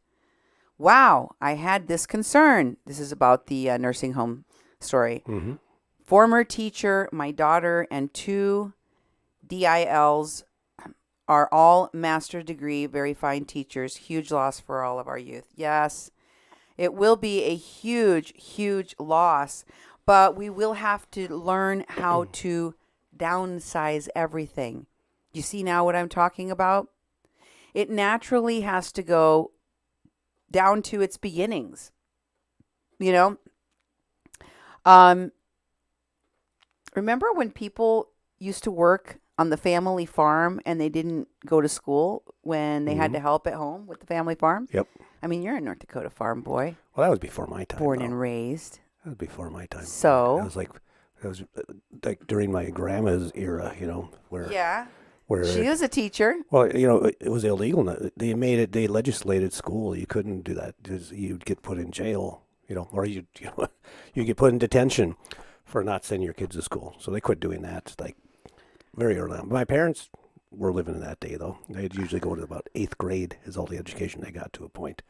[SPEAKER 1] Wow, I had this concern. This is about the nursing home story.
[SPEAKER 2] Mm-hmm.
[SPEAKER 1] Former teacher, my daughter, and 2 DILs are all master's degree, very fine teachers. Huge loss for all of our youth. Yes, it will be a huge, huge loss, but we will have to learn how to downsize everything. You see now what I'm talking about? It naturally has to go down to its beginnings. You know? Remember when people used to work on the family farm and they didn't go to school when they had to help at home with the family farm?
[SPEAKER 2] Yep.
[SPEAKER 1] I mean, you're a North Dakota farm boy.
[SPEAKER 2] Well, that was before my time.
[SPEAKER 1] Born and raised.
[SPEAKER 2] That was before my time.
[SPEAKER 1] So?
[SPEAKER 2] That was like during my grandma's era, you know, where
[SPEAKER 1] She was a teacher.
[SPEAKER 2] Well, you know, it was illegal. They legislated school. You couldn't do that. You'd get put in jail, you know, or you get put in detention for not sending your kids to school. So they quit doing that like very early on. My parents were living in that day, though. They'd usually go to about 8th grade is all the education they got to a point.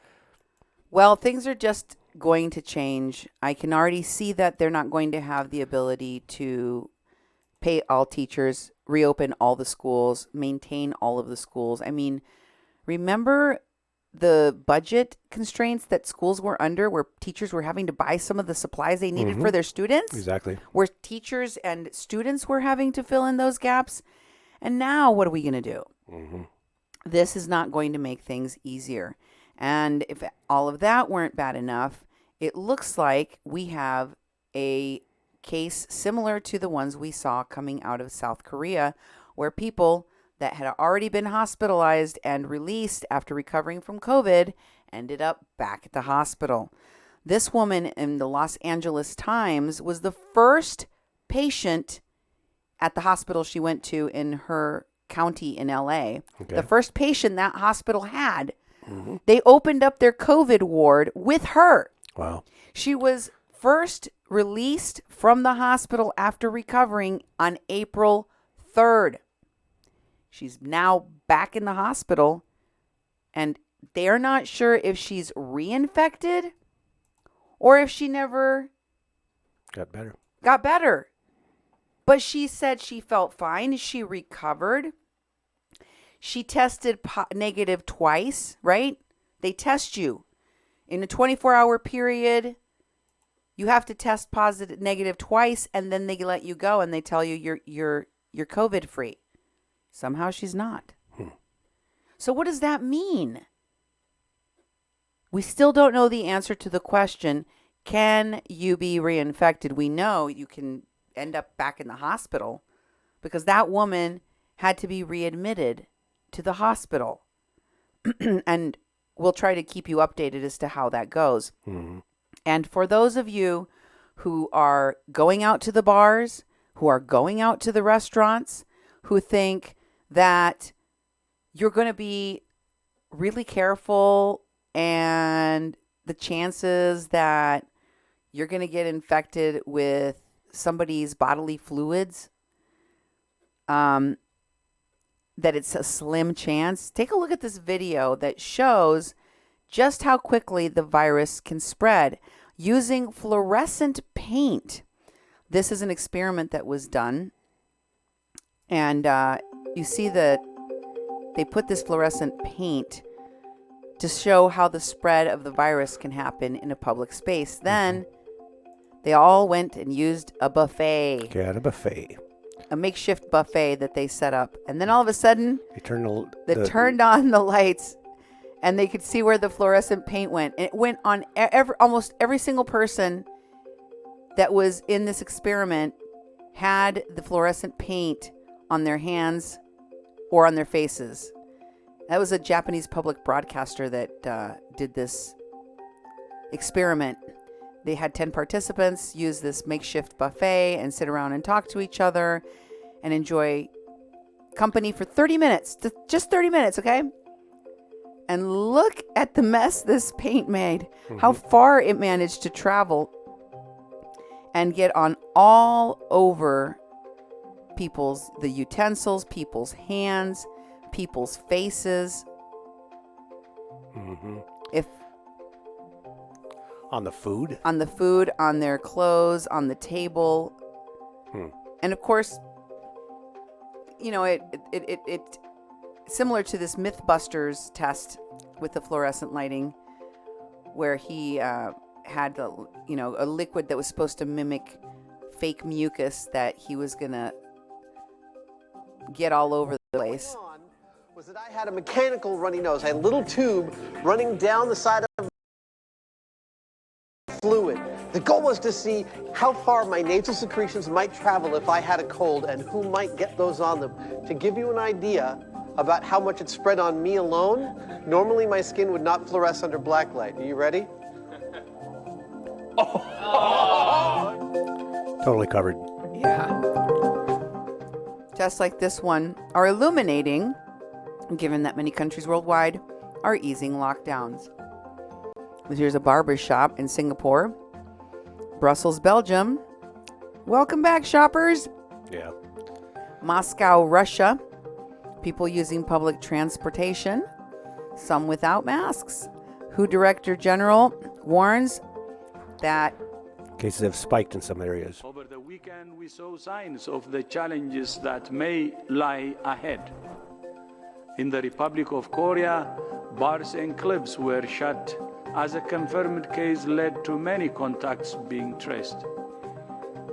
[SPEAKER 1] Well, things are just going to change. I can already see that they're not going to have the ability to pay all teachers, reopen all the schools, maintain all of the schools. I mean, remember the budget constraints that schools were under, where teachers were having to buy some of the supplies they needed for their students.
[SPEAKER 2] Exactly.
[SPEAKER 1] Where teachers and students were having to fill in those gaps. And now what are we going to do? This is not going to make things easier. And if all of that weren't bad enough, it looks like we have a case similar to the ones we saw coming out of South Korea, where people that had already been hospitalized and released after recovering from COVID ended up back at the hospital. This woman in the Los Angeles Times was the first patient at the hospital she went to in her county in LA.
[SPEAKER 2] Okay.
[SPEAKER 1] The first patient that hospital had. They opened up their COVID ward with her.
[SPEAKER 2] Wow.
[SPEAKER 1] She was first released from the hospital after recovering on April 3rd. She's now back in the hospital, and they're not sure if she's reinfected or if she never
[SPEAKER 2] Got better.
[SPEAKER 1] got better. But she said she felt fine. She recovered. She tested negative twice, right? They test you. In a 24-hour period, you have to test positive negative twice, and then they let you go and they tell you you're COVID free. Somehow she's not. So what does that mean? We still don't know the answer to the question, can you be reinfected? We know you can end up back in the hospital because that woman had to be readmitted to the hospital. And we'll try to keep you updated as to how that goes. And for those of you who are going out to the bars, who are going out to the restaurants, who think that you're going to be really careful and the chances that you're going to get infected with somebody's bodily fluids, that it's a slim chance. Take a look at this video that shows just how quickly the virus can spread using fluorescent paint. This is an experiment that was done. And you see that they put this fluorescent paint to show how the spread of the virus can happen in a public space. Then they all went and used a buffet.
[SPEAKER 2] Got a buffet.
[SPEAKER 1] A makeshift buffet that they set up. And then all of a sudden,
[SPEAKER 2] They
[SPEAKER 1] turned on the lights and they could see where the fluorescent paint went. And it went on almost every single person that was in this experiment had the fluorescent paint on their hands or on their faces. That was a Japanese public broadcaster that did this experiment. They had 10 participants use this makeshift buffet and sit around and talk to each other and enjoy company for 30 minutes. Just 30 minutes, okay? And look at the mess this paint made. How far it managed to travel and get on all over the utensils, people's hands, people's faces. If
[SPEAKER 2] on the food,
[SPEAKER 1] on their clothes, on the table. And of course, you know, it similar to this Mythbusters test with the fluorescent lighting, where he had a liquid that was supposed to mimic fake mucus that he was gonna get all over the place.
[SPEAKER 3] Was that I had a mechanical runny nose. I had a little tube running down the side of fluid. The goal was to see how far my nasal secretions might travel if I had a cold and who might get those on them. To give you an idea about how much it spread on me alone, normally my skin would not fluoresce under black light. Are you ready?
[SPEAKER 2] totally covered.
[SPEAKER 1] Yeah. Tests like this one are illuminating, given that many countries worldwide are easing lockdowns. Here's a barber shop in Singapore, Brussels, Belgium. Welcome back, shoppers.
[SPEAKER 2] Yeah.
[SPEAKER 1] Moscow, Russia. People using public transportation, some without masks. WHO Director General warns that
[SPEAKER 2] Cases have spiked in some areas.
[SPEAKER 4] Over the weekend, we saw signs of the challenges that may lie ahead. In the Republic of Korea, Bars and clubs were shut as a confirmed case led to many contacts being traced.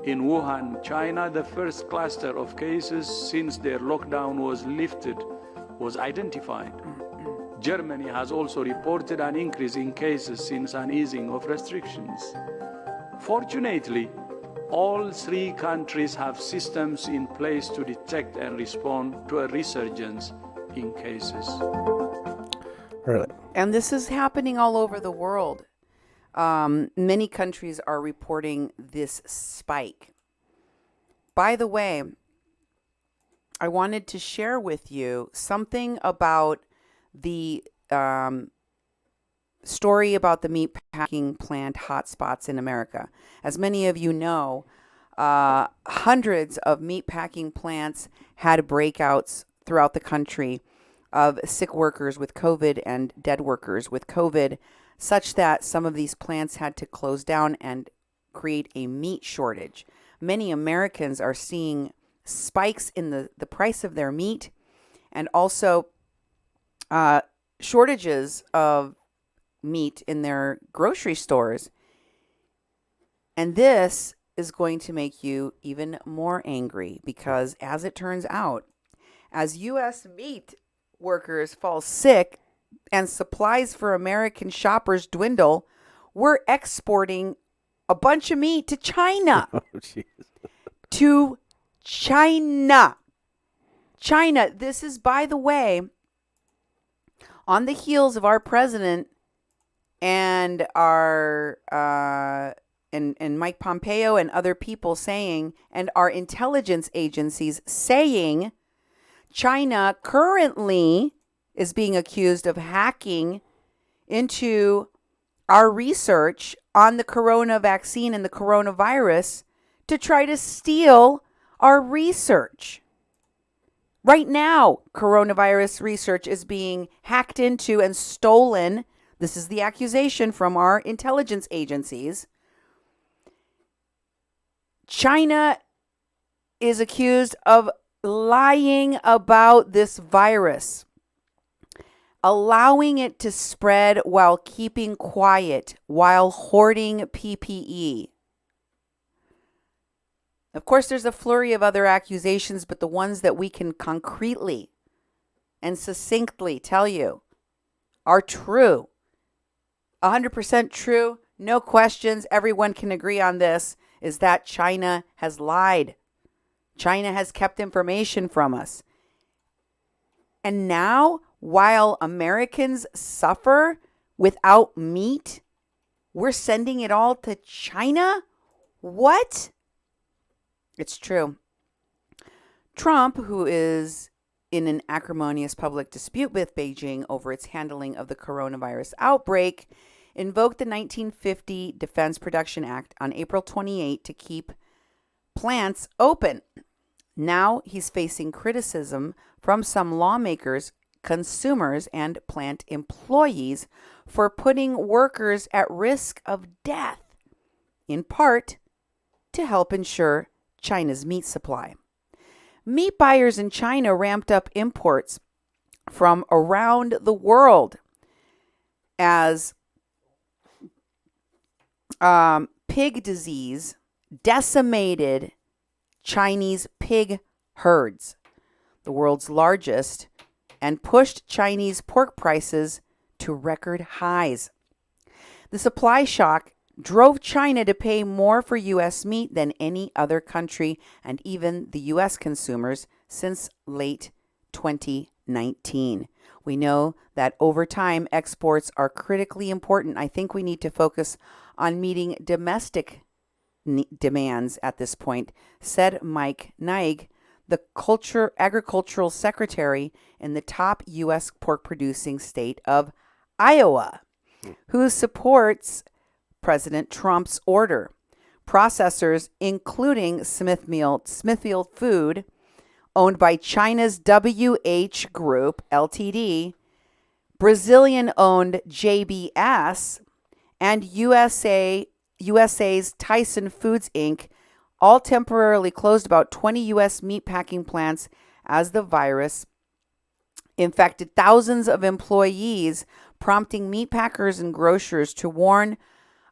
[SPEAKER 4] In Wuhan, China, the first cluster of cases since their lockdown was lifted was identified. Germany has also reported an increase in cases since an easing of restrictions. Fortunately, all three countries have systems in place to detect and respond to a resurgence in cases.
[SPEAKER 2] Really?
[SPEAKER 1] And this is happening all over the world. Many countries are reporting this spike. By the way, I wanted to share with you something about the story about the meatpacking plant hotspots in America. As many of you know, hundreds of meatpacking plants had breakouts throughout the country of sick workers with COVID and dead workers with COVID, such that some of these plants had to close down and create a meat shortage. Many Americans are seeing spikes in the price of their meat, and also shortages of meat in their grocery stores. And this is going to make you even more angry because, as it turns out, as U.S. meat workers fall sick and supplies for American shoppers dwindle, we're exporting a bunch of meat to China.
[SPEAKER 2] Oh, jeez.
[SPEAKER 1] To China. China. This is, by the way, on the heels of our president and our and Mike Pompeo and other people saying, and our intelligence agencies saying, China currently is being accused of hacking into our research on the corona vaccine and the coronavirus to try to steal our research. Right now, coronavirus research is being hacked into and stolen. This is the accusation from our intelligence agencies. China is accused of lying about this virus, allowing it to spread while keeping quiet, while hoarding PPE. Of course, there's a flurry of other accusations, but the ones that we can concretely and succinctly tell you are true, 100% true, no questions, everyone can agree on this, is that China has lied. China has kept information from us. And now, while Americans suffer without meat, we're sending it all to China? What? It's true. Trump, who is in an acrimonious public dispute with Beijing over its handling of the coronavirus outbreak, invoked the 1950 Defense Production Act on April 28 to keep plants open. Now he's facing criticism from some lawmakers, consumers, and plant employees for putting workers at risk of death, in part to help ensure China's meat supply. Meat buyers in China ramped up imports from around the world as pig disease decimated Chinese pig herds, the world's largest, and pushed Chinese pork prices to record highs. The supply shock drove China to pay more for U.S. meat than any other country, and even the U.S. consumers, since late 2019. We know that over time, exports are critically important. I think we need to focus on meeting domestic demands at this point, said Mike Naig, the agricultural secretary in the top U.S. pork-producing state of Iowa, who supports President Trump's order. Processors, including Smithfield Food, owned by China's WH Group, Ltd., Brazilian-owned JBS, and USA's Tyson Foods, Inc., all temporarily closed about 20 U.S. meatpacking plants as the virus infected thousands of employees, prompting meat packers and grocers to warn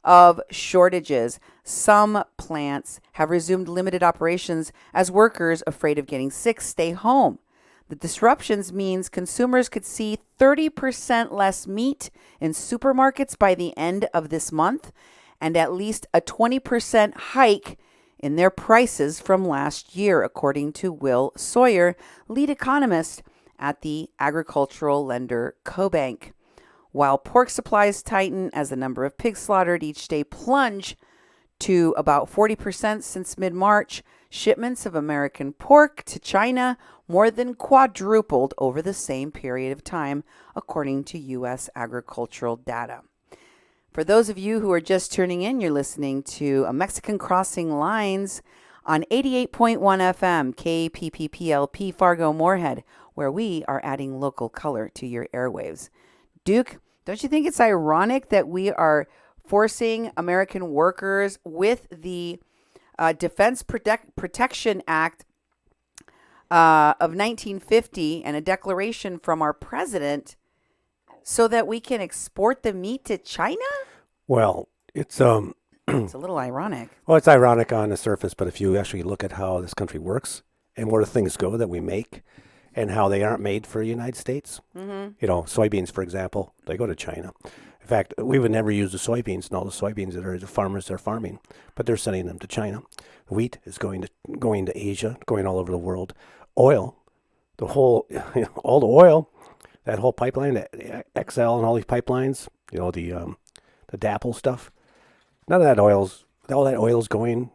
[SPEAKER 1] of shortages. Some plants have resumed limited operations as workers, afraid of getting sick, stay home. The disruptions means consumers could see 30% less meat in supermarkets by the end of this month, and at least a 20% hike in their prices from last year, according to Will Sawyer, lead economist at the agricultural lender CoBank. While pork supplies tighten as the number of pigs slaughtered each day plunge to about 40% since mid-March, shipments of American pork to China more than quadrupled over the same period of time, according to U.S. agricultural data. For those of you who are just tuning in, you're listening to A Mexican Crossing Lines on 88.1 FM, KPPPLP Fargo Moorhead, where we are adding local color to your airwaves. Duke, don't you think it's ironic that we are forcing American workers with the Defense Protection Act of 1950 and a declaration from our president so that we can export the meat to China?
[SPEAKER 2] Well, it's
[SPEAKER 1] It's a little ironic.
[SPEAKER 2] well, it's ironic on the surface, but if you actually look at how this country works and where things go that we make and how they aren't made for the United States, soybeans, for example, they go to China. In fact, we would never use the soybeans and all the soybeans that are the farmers are farming, but they're sending them to China. Wheat is going to Asia, going all over the world. Oil, all the oil, that whole pipeline, the XL and all these pipelines, the DAPL stuff. None of that all that oil's going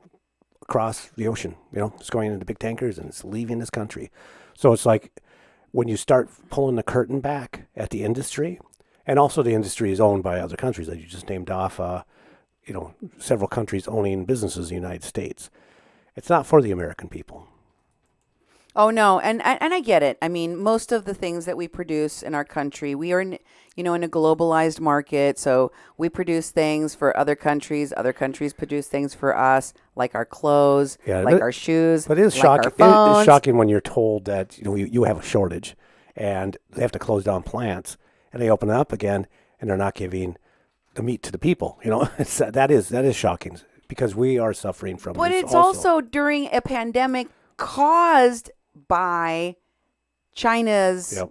[SPEAKER 2] across the ocean. It's going into big tankers and it's leaving this country. So it's like when you start pulling the curtain back at the industry, and also the industry is owned by other countries that you just named off, several countries owning businesses in the United States. It's not for the American people.
[SPEAKER 1] Oh, no. And I get it. I mean, most of the things that we produce in our country, we are, in a globalized market. So we produce things for other countries. Other countries produce things for us, like our clothes, our shoes,
[SPEAKER 2] but it is
[SPEAKER 1] like
[SPEAKER 2] shocking.
[SPEAKER 1] our phones.
[SPEAKER 2] It is shocking when you're told that you have a shortage and they have to close down plants and they open it up again and they're not giving the meat to the people. That is shocking because we are suffering from
[SPEAKER 1] But
[SPEAKER 2] this
[SPEAKER 1] it's also during a pandemic caused by China's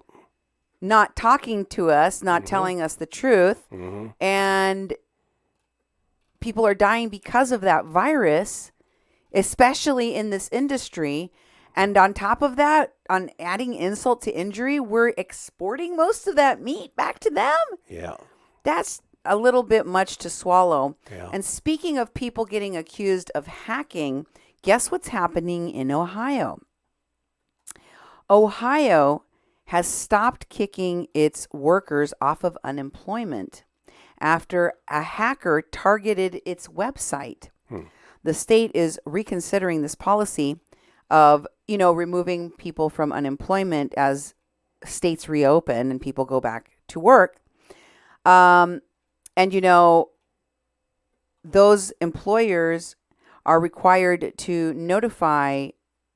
[SPEAKER 1] not talking to us, not telling us the truth, and people are dying because of that virus, especially in this industry. And on top of that, on adding insult to injury, we're exporting most of that meat back to them.
[SPEAKER 2] Yeah.
[SPEAKER 1] That's a little bit much to swallow.
[SPEAKER 2] Yeah.
[SPEAKER 1] And speaking of people getting accused of hacking, guess what's happening in Ohio? Ohio has stopped kicking its workers off of unemployment after a hacker targeted its website. The state is reconsidering this policy of, removing people from unemployment as states reopen and people go back to work. And, those employers are required to notify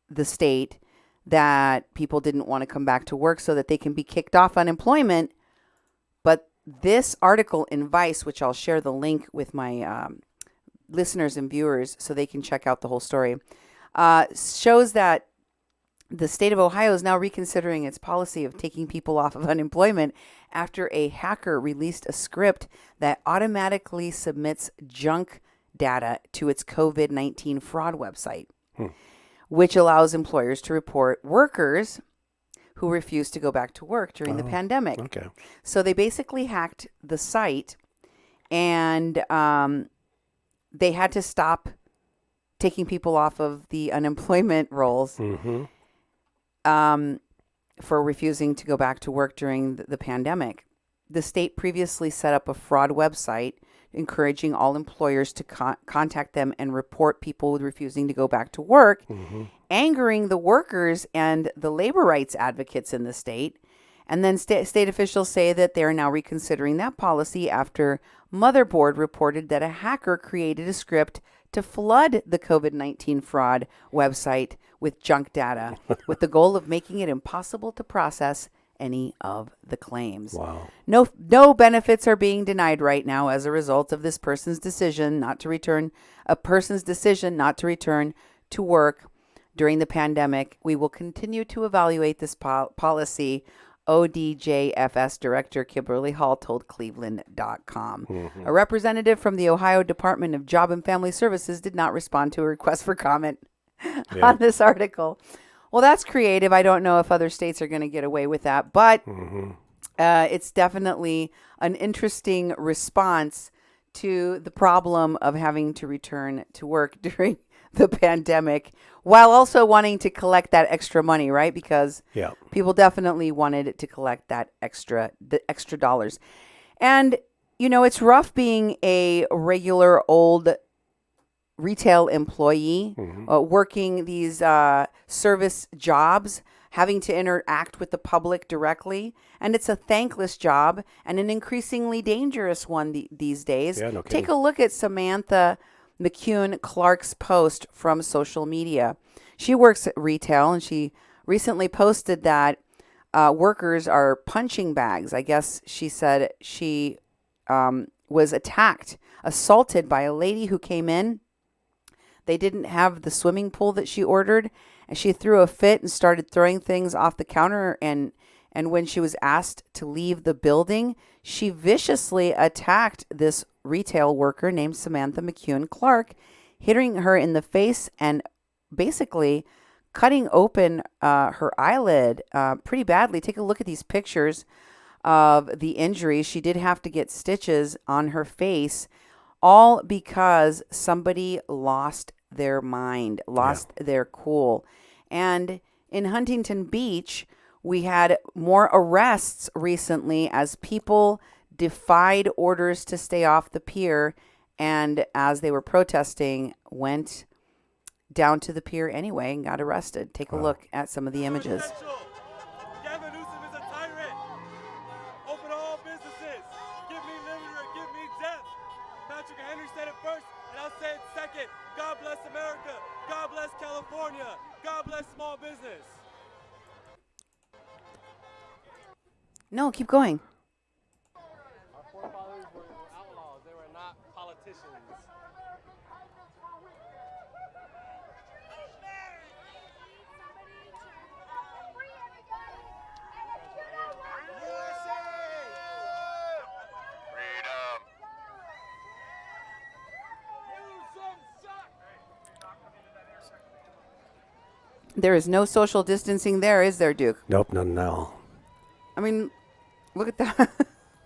[SPEAKER 1] the state that people didn't want to come back to work so that they can be kicked off unemployment. But this article in Vice, which I'll share the link with my listeners and viewers so they can check out the whole story, shows that the state of Ohio is now reconsidering its policy of taking people off of unemployment after a hacker released a script that automatically submits junk data to its COVID-19 fraud website, which allows employers to report workers who refuse to go back to work during the pandemic.
[SPEAKER 2] Okay.
[SPEAKER 1] So they basically hacked the site and they had to stop taking people off of the unemployment rolls for refusing to go back to work during the pandemic. The state previously set up a fraud website encouraging all employers to contact them and report people refusing to go back to work, angering the workers and the labor rights advocates in the state. And then state officials say that they are now reconsidering that policy after Motherboard reported that a hacker created a script to flood the COVID-19 fraud website with junk data with the goal of making it impossible to process any of the claims.
[SPEAKER 2] Wow.
[SPEAKER 1] No benefits are being denied right now as a result of this person's decision not to return to work during the pandemic. We will continue to evaluate this policy, ODJFS Director Kimberly Hall told Cleveland.com. A representative from the Ohio Department of Job and Family Services did not respond to a request for comment on this article. Well, that's creative. I don't know if other states are going to get away with that, but it's definitely an interesting response to the problem of having to return to work during the pandemic while also wanting to collect that extra money, right? Because people definitely wanted to collect the extra dollars. And, it's rough being a regular old retail employee, working these service jobs, having to interact with the public directly. And it's a thankless job and an increasingly dangerous one these days.
[SPEAKER 2] Yeah, no
[SPEAKER 1] Take
[SPEAKER 2] kidding.
[SPEAKER 1] a look at Samantha McCune Clark's post from social media. She works at retail, and she recently posted that workers are punching bags. I guess she said she was assaulted by a lady who came in. They didn't have the swimming pool that she ordered, and she threw a fit and started throwing things off the counter. And when she was asked to leave the building, she viciously attacked this retail worker named Samantha McCune Clark, hitting her in the face and basically cutting open her eyelid pretty badly. Take a look at these pictures of the injuries. She did have to get stitches on her face, all because somebody lost their mind, lost their cool. And in Huntington Beach, we had more arrests recently as people defied orders to stay off the pier, and as they were protesting, went down to the pier anyway and got arrested. Take a look at some of the images.
[SPEAKER 5] Gavin Newsom is a tyrant. Open all businesses. Give me liberty or give me death. Patrick Henry said it first, and I'll say it second. God bless America. God bless California. God bless small business.
[SPEAKER 1] No, keep going.
[SPEAKER 5] Our forefathers were outlaws. They were not politicians.
[SPEAKER 1] There is no social distancing there, is there, Duke?
[SPEAKER 2] Nope, none now.
[SPEAKER 1] I mean, look at that.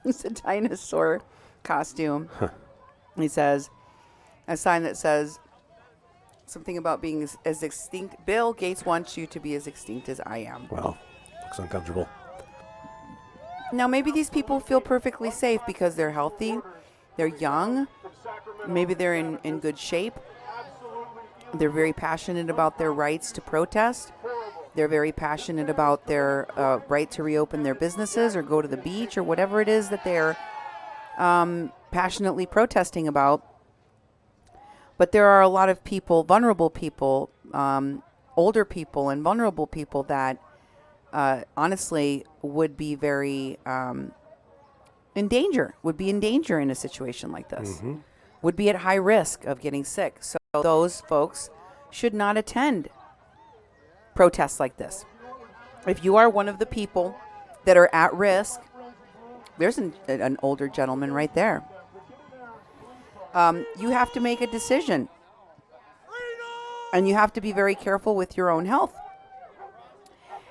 [SPEAKER 1] It's a dinosaur costume. He says, a sign that says something about being as extinct. Bill Gates wants you to be as extinct as I am.
[SPEAKER 2] Well, looks uncomfortable.
[SPEAKER 1] Now, maybe these people feel perfectly safe because they're healthy, they're young, maybe they're in good shape. They're very passionate about their rights to protest. They're very passionate about their right to reopen their businesses or go to the beach or whatever it is that they're passionately protesting about. But there are a lot of people, vulnerable people, older people and vulnerable people that honestly would be very in danger in a situation like this, would be at high risk of getting sick. So those folks should not attend protests like this. If you are one of the people that are at risk, there's an older gentleman right there. You have to make a decision. And you have to be very careful with your own health.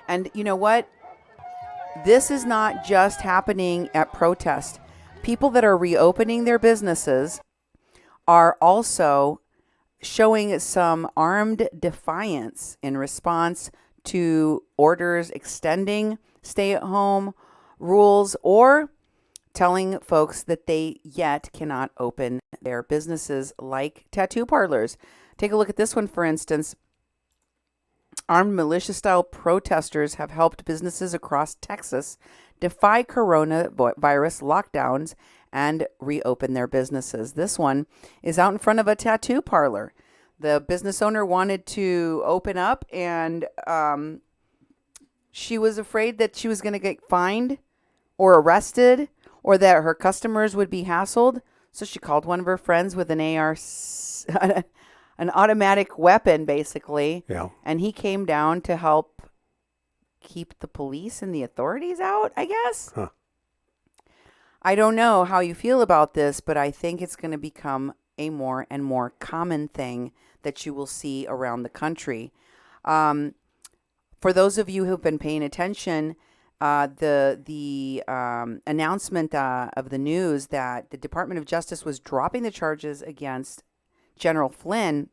[SPEAKER 1] And you know what? This is not just happening at protest. People that are reopening their businesses are also showing some armed defiance in response to orders extending stay-at-home rules or telling folks that they yet cannot open their businesses, like tattoo parlors. Take a look at this one, for instance. Armed militia-style protesters have helped businesses across Texas defy coronavirus lockdowns and reopen their businesses. This one is out in front of a tattoo parlor. The business owner wanted to open up and she was afraid that she was going to get fined or arrested or that her customers would be hassled. So she called one of her friends with an AR, an automatic weapon, basically.
[SPEAKER 2] Yeah.
[SPEAKER 1] And he came down to help keep the police and the authorities out, I guess.
[SPEAKER 2] Huh.
[SPEAKER 1] I don't know how you feel about this, but I think it's going to become a more and more common thing that you will see around the country. For those of you who've been paying attention, the announcement of the news that the Department of Justice was dropping the charges against General Flynn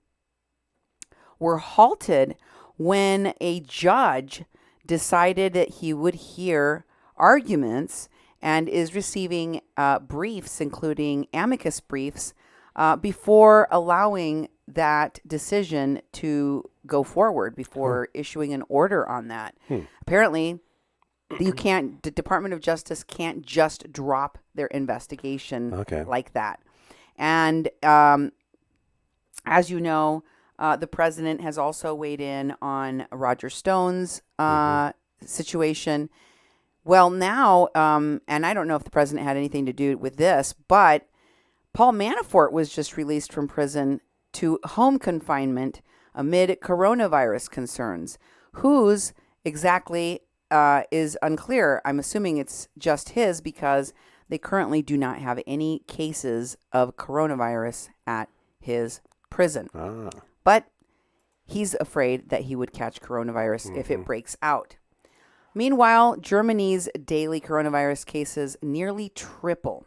[SPEAKER 1] were halted when a judge decided that he would hear arguments and is receiving briefs, including amicus briefs, before allowing that decision to go forward, before issuing an order on that. Apparently, the Department of Justice can't just drop their investigation like that. And as you know, the president has also weighed in on Roger Stone's situation. Well, now, and I don't know if the president had anything to do with this, but Paul Manafort was just released from prison to home confinement amid coronavirus concerns. Whose exactly is unclear. I'm assuming it's just his because they currently do not have any cases of coronavirus at his prison. But he's afraid that he would catch coronavirus if it breaks out. Meanwhile, Germany's daily coronavirus cases nearly triple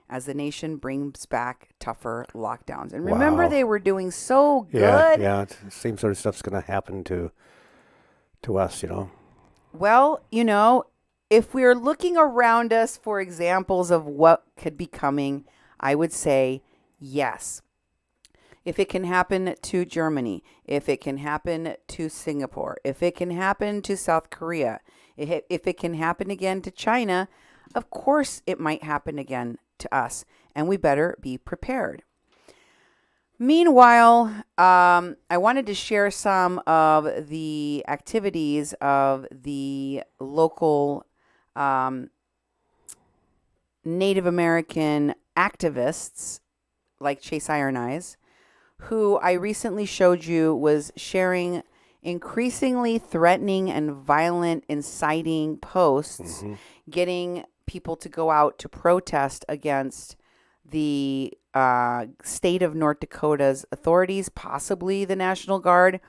[SPEAKER 1] as the nation brings back tougher lockdowns. And remember, they were doing so good.
[SPEAKER 2] Yeah. Same sort of stuff's going to happen to us, you know.
[SPEAKER 1] Well, you know, if we're looking around us for examples of what could be coming, I would say yes. If it can happen to Germany, if it can happen to Singapore, if it can happen to South Korea, if it can happen again to China, of course it might happen again to us, and we better be prepared. Meanwhile, I wanted to share some of the activities of the local Native American activists like Chase Iron Eyes, who I recently showed you was sharing increasingly threatening and violent, inciting posts, getting people to go out to protest against the state of North Dakota's authorities, possibly the National Guard,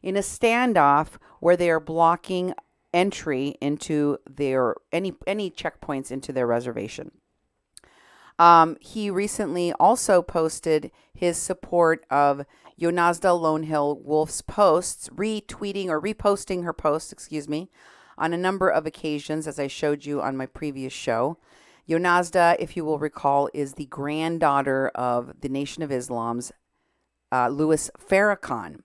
[SPEAKER 1] in a standoff where they are blocking entry into their any checkpoints into their reservation. He recently also posted his support of Yonazda Lone Hill Wolf's posts, retweeting or reposting her posts, on a number of occasions, as I showed you on my previous show. Yonazda, if you will recall, is the granddaughter of the Nation of Islam's Louis Farrakhan.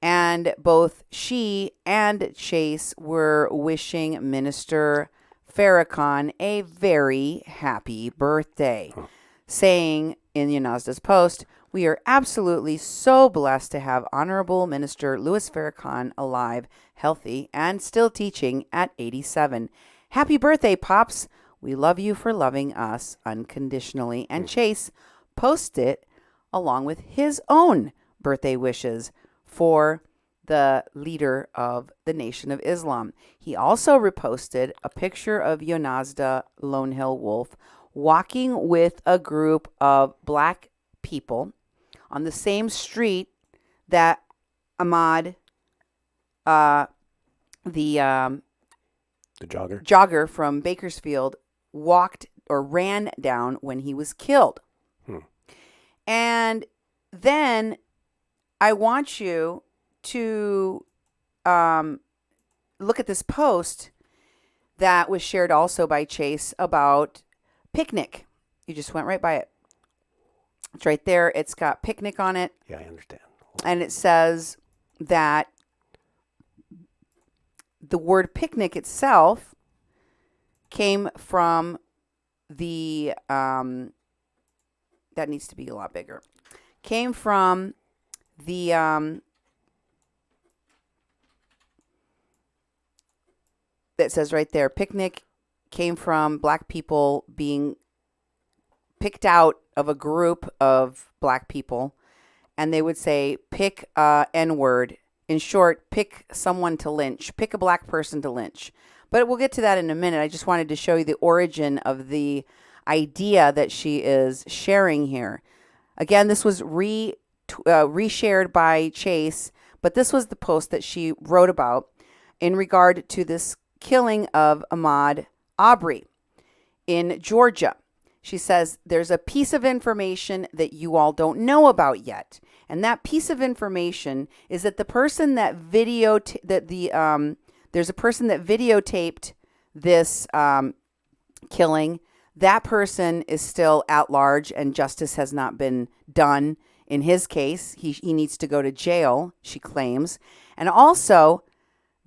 [SPEAKER 1] And both she and Chase were wishing Minister Farrakhan a very happy birthday, saying in Yonazda's post, "We are absolutely so blessed to have Honorable Minister Louis Farrakhan alive, healthy, and still teaching at 87. Happy birthday, Pops. We love you for loving us unconditionally." And Chase posted along with his own birthday wishes for the leader of the Nation of Islam. He also reposted a picture of Yonazda Lone Hill Wolf walking with a group of black people on the same street that Ahmad, the jogger from Bakersfield, walked or ran down when he was killed. And then I want you to look at this post that was shared also by Chase about picnic. You just went right by it. It's right there. It's got picnic on it.
[SPEAKER 2] Yeah, I understand.
[SPEAKER 1] And it says that the word picnic itself came from the, that needs to be a lot bigger, came from the, that says right there, picnic came from black people being picked out of a group of black people, and they would say, pick N-word. In short, pick someone to lynch, pick a black person to lynch. But we'll get to that in a minute. I just wanted to show you the origin of the idea that she is sharing here. Again, this was reshared by Chase, but this was the post that she wrote about in regard to this killing of Ahmaud Arbery in Georgia. She says, there's a piece of information that you all don't know about yet. And that piece of information is that the person that there's a person that videotaped this killing. That person is still at large, and justice has not been done in his case. He needs to go to jail, she claims. And also,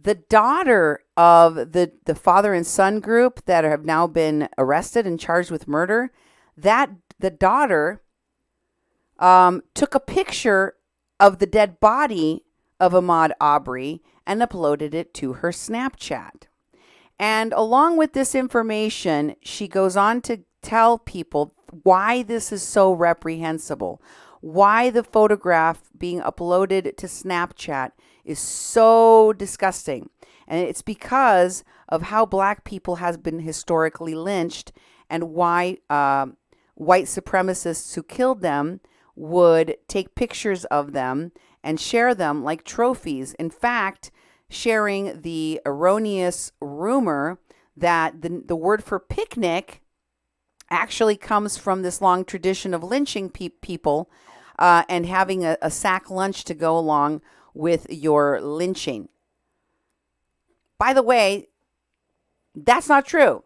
[SPEAKER 1] the daughter of the father and son group that have now been arrested and charged with murder, that the daughter took a picture of the dead body of Ahmaud Arbery and uploaded it to her Snapchat. And along with this information, she goes on to tell people why this is so reprehensible, why the photograph being uploaded to Snapchat is so disgusting. And it's because of how black people has been historically lynched, and why white supremacists who killed them would take pictures of them and share them like trophies. In fact, sharing the erroneous rumor that the word for picnic actually comes from this long tradition of lynching people and having a sack lunch to go along with your lynching. By the way, that's not true.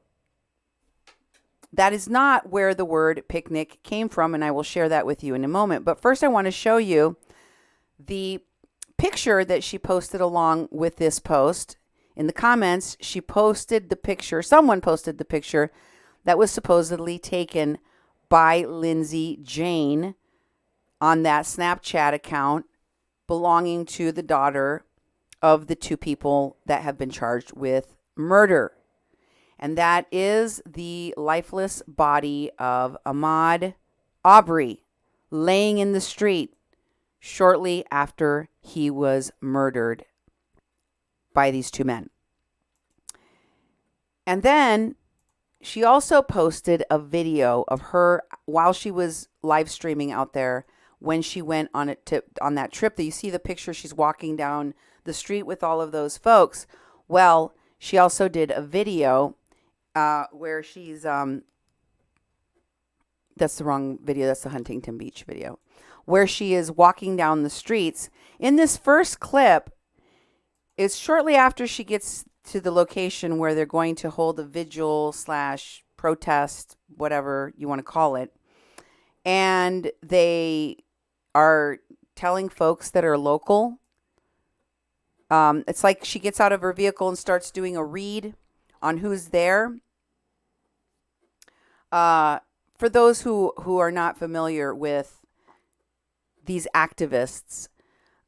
[SPEAKER 1] That is not where the word picnic came from, and I will share that with you in a moment. But first, I want to show you the picture that she posted along with this post. In the comments, she posted the picture, someone posted the picture that was supposedly taken by Lindsay Jane on that Snapchat account belonging to the daughter of the two people that have been charged with murder. And that is the lifeless body of Ahmaud Arbery laying in the street shortly after he was murdered by these two men. And then she also posted a video of her while she was live streaming out there when she went on that trip. That you see the picture, she's walking down the street with all of those folks. Well, she also did a video where she's that's the wrong video. That's the Huntington Beach video, where she is walking down the streets. In this first clip, it's shortly after she gets to the location where they're going to hold a vigil / protest, whatever you want to call it. And they are telling folks that are local. It's like she gets out of her vehicle and starts doing a read on who's there. For those who are not familiar with these activists,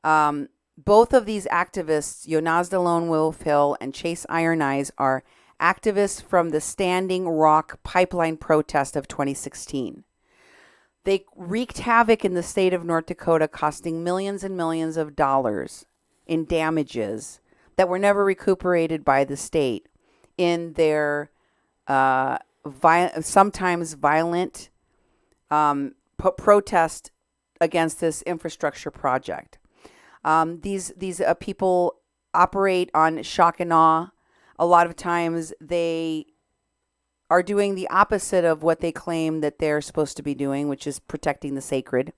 [SPEAKER 1] both of these activists, Yonazda Lone Wolf Hill and Chase Iron Eyes, are activists from the Standing Rock Pipeline protest of 2016. They wreaked havoc in the state of North Dakota, costing millions and millions of dollars in damages that were never recuperated by the state in their sometimes violent protest against this infrastructure project. These people operate on shock and awe. A lot of times they are doing the opposite of what they claim that they're supposed to be doing, which is protecting the sacred.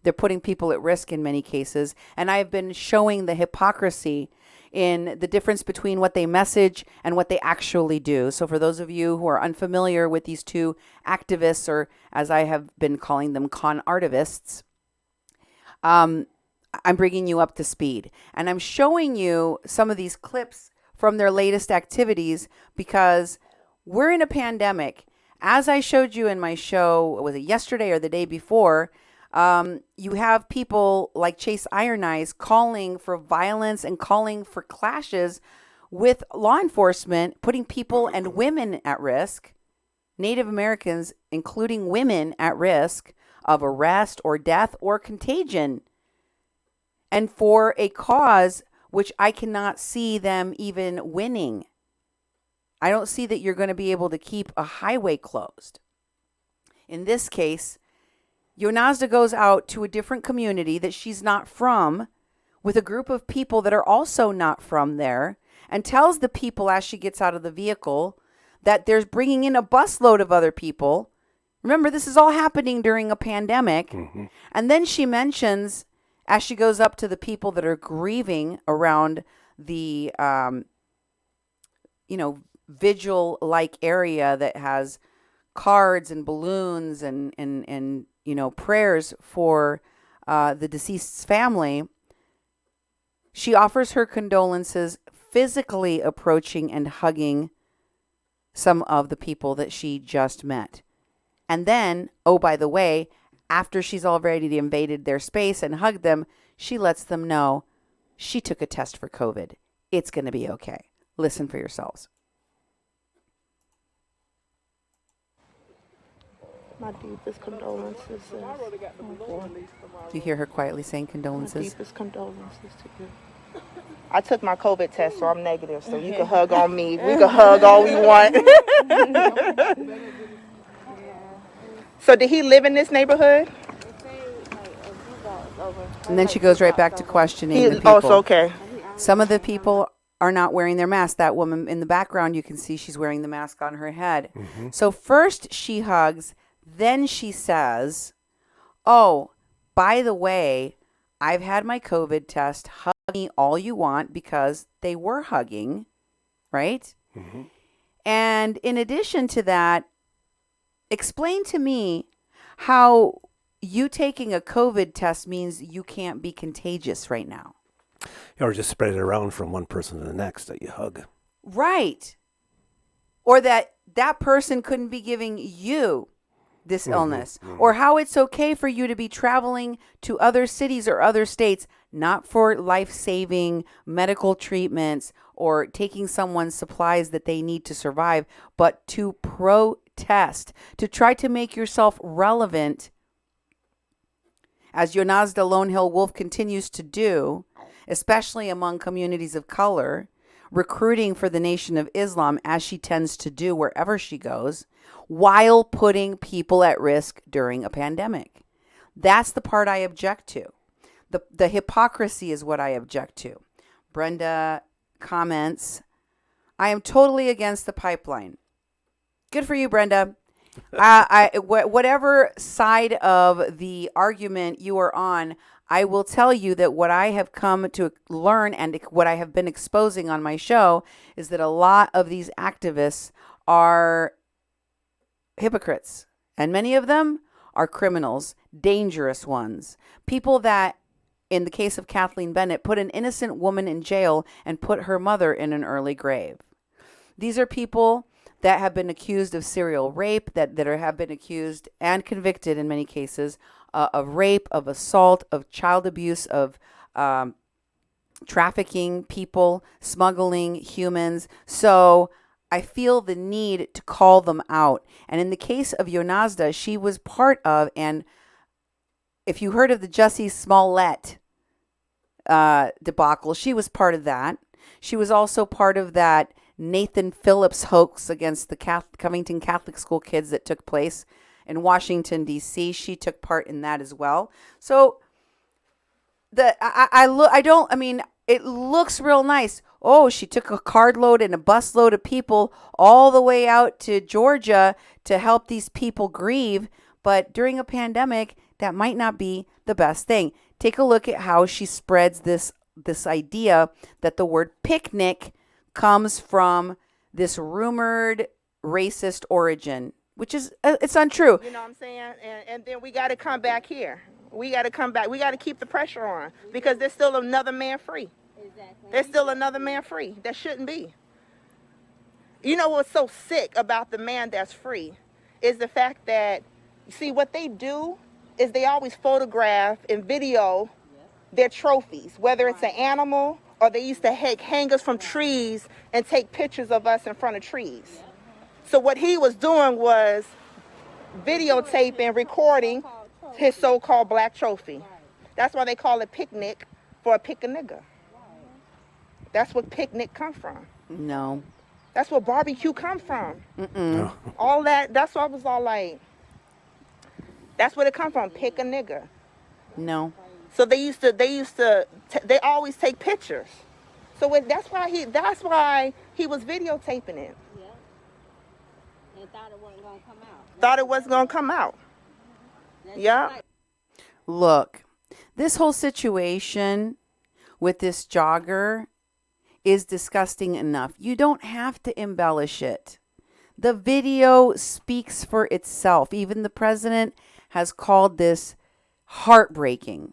[SPEAKER 1] They're putting people at risk in many cases. And I've been showing the hypocrisy in the difference between what they message and what they actually do. So for those of you who are unfamiliar with these two activists, or as I have been calling them, con artivists, I'm bringing you up to speed. And I'm showing you some of these clips from their latest activities because we're in a pandemic. As I showed you in my show, was it yesterday or the day before, you have people like Chase Iron Eyes calling for violence and calling for clashes with law enforcement putting people and women at risk, Native Americans, including women, at risk of arrest or death or contagion, and for a cause which I cannot see them even winning. I don't see that you're going to be able to keep a highway closed. In this case, Yonazda goes out to a different community that she's not from with a group of people that are also not from there, and tells the people as she gets out of the vehicle that there's bringing in a busload of other people. Remember, this is all happening during a pandemic.
[SPEAKER 2] Mm-hmm.
[SPEAKER 1] And then she mentions, as she goes up to the people that are grieving around the, vigil-like area that has cards and balloons and prayers for the deceased's family, she offers her condolences, physically approaching and hugging some of the people that she just met. And then, oh, by the way, after she's already invaded their space and hugged them, she lets them know she took a test for COVID. It's going to be okay. Listen for yourselves.
[SPEAKER 6] My deepest condolences.
[SPEAKER 1] You hear her quietly saying
[SPEAKER 6] My
[SPEAKER 1] condolences?
[SPEAKER 6] deepest condolences to you. I took my COVID test, so I'm negative. So you can hug on me. We can hug all we want. So did he live in this neighborhood?
[SPEAKER 1] And then she goes right back to questioning the people.
[SPEAKER 6] Oh, so okay.
[SPEAKER 1] Some of the people are not wearing their mask. That woman in the background, you can see she's wearing the mask on her head.
[SPEAKER 2] Mm-hmm.
[SPEAKER 1] So first she hugs, then she says, oh, by the way, I've had my COVID test. Hug me all you want, because they were hugging, right?
[SPEAKER 2] Mm-hmm.
[SPEAKER 1] And in addition to that, explain to me how you taking a COVID test means you can't be contagious right now.
[SPEAKER 2] Or just spread it around from one person to the next that you hug.
[SPEAKER 1] Right. Or that person couldn't be giving you this illness.
[SPEAKER 2] Mm-hmm.
[SPEAKER 1] Or how it's okay for you to be traveling to other cities or other states, not for life-saving medical treatments or taking someone's supplies that they need to survive, but to protest, to try to make yourself relevant, as Yonazda Lone Hill Wolf continues to do, especially among communities of color, recruiting for the Nation of Islam, as she tends to do wherever she goes, while putting people at risk during a pandemic. That's the part I object to. The hypocrisy is what I object to. Brenda comments, I am totally against the pipeline. Good for you, Brenda. Whatever side of the argument you are on, I will tell you that what I have come to learn and what I have been exposing on my show is that a lot of these activists are hypocrites, and many of them are criminals, dangerous ones, people that, in the case of Kathleen Bennett, put an innocent woman in jail and put her mother in an early grave. These are people that have been accused of serial rape, that have been accused and convicted in many cases of rape, of assault, of child abuse, of trafficking people, smuggling humans. So I feel the need to call them out. And in the case of Yonazda, she was part of, and if you heard of the Jussie Smollett debacle, she was part of that. She was also part of that Nathan Phillips hoax against the Covington Catholic School kids that took place in Washington, D.C. She took part in that as well. So it looks real nice. Oh, she took a carload and a busload of people all the way out to Georgia to help these people grieve. But during a pandemic, that might not be the best thing. Take a look at how she spreads this idea that the word picnic comes from this rumored racist origin, which is, it's untrue.
[SPEAKER 6] You know what I'm saying? And then we got to come back here. We got to come back. We got to keep the pressure on, because there's still another man free. Exactly. There's still another man free. That shouldn't be. You know what's so sick about the man that's free is the fact that, see, what they do is they always photograph and video their trophies, whether it's an animal Or they used to hang us from trees and take pictures of us in front of trees. So what he was doing was videotaping, recording his so-called black trophy. That's why they call it picnic, for a pick a nigga. That's what picnic come from.
[SPEAKER 1] No.
[SPEAKER 6] That's where barbecue come from.
[SPEAKER 2] No.
[SPEAKER 6] All that, that's why I was all like, that's where it come from, pick a nigga.
[SPEAKER 1] No.
[SPEAKER 6] So they always take pictures. So that's why he was videotaping it.
[SPEAKER 7] And thought it wasn't gonna come out.
[SPEAKER 6] Thought it wasn't gonna come out. Yeah.
[SPEAKER 1] Look, this whole situation with this jogger is disgusting enough. You don't have to embellish it. The video speaks for itself. Even the president has called this heartbreaking.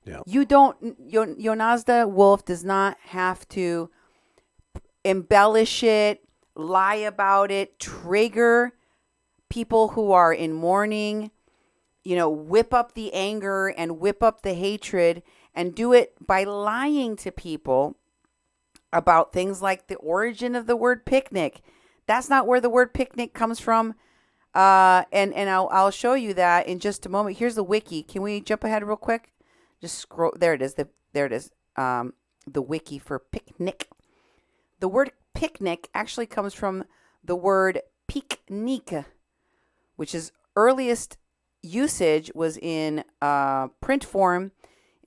[SPEAKER 2] Yeah.
[SPEAKER 1] You don't, Yonazda Wolf does not have to embellish it, lie about it, trigger people who are in mourning, whip up the anger and whip up the hatred, and do it by lying to people about things like the origin of the word picnic. That's not where the word picnic comes from. And I'll show you that in just a moment. Here's the wiki. Can we jump ahead real quick? Just scroll. There it is. There it is. The wiki for picnic. The word picnic actually comes from the word pique-nique, which is earliest usage was in print form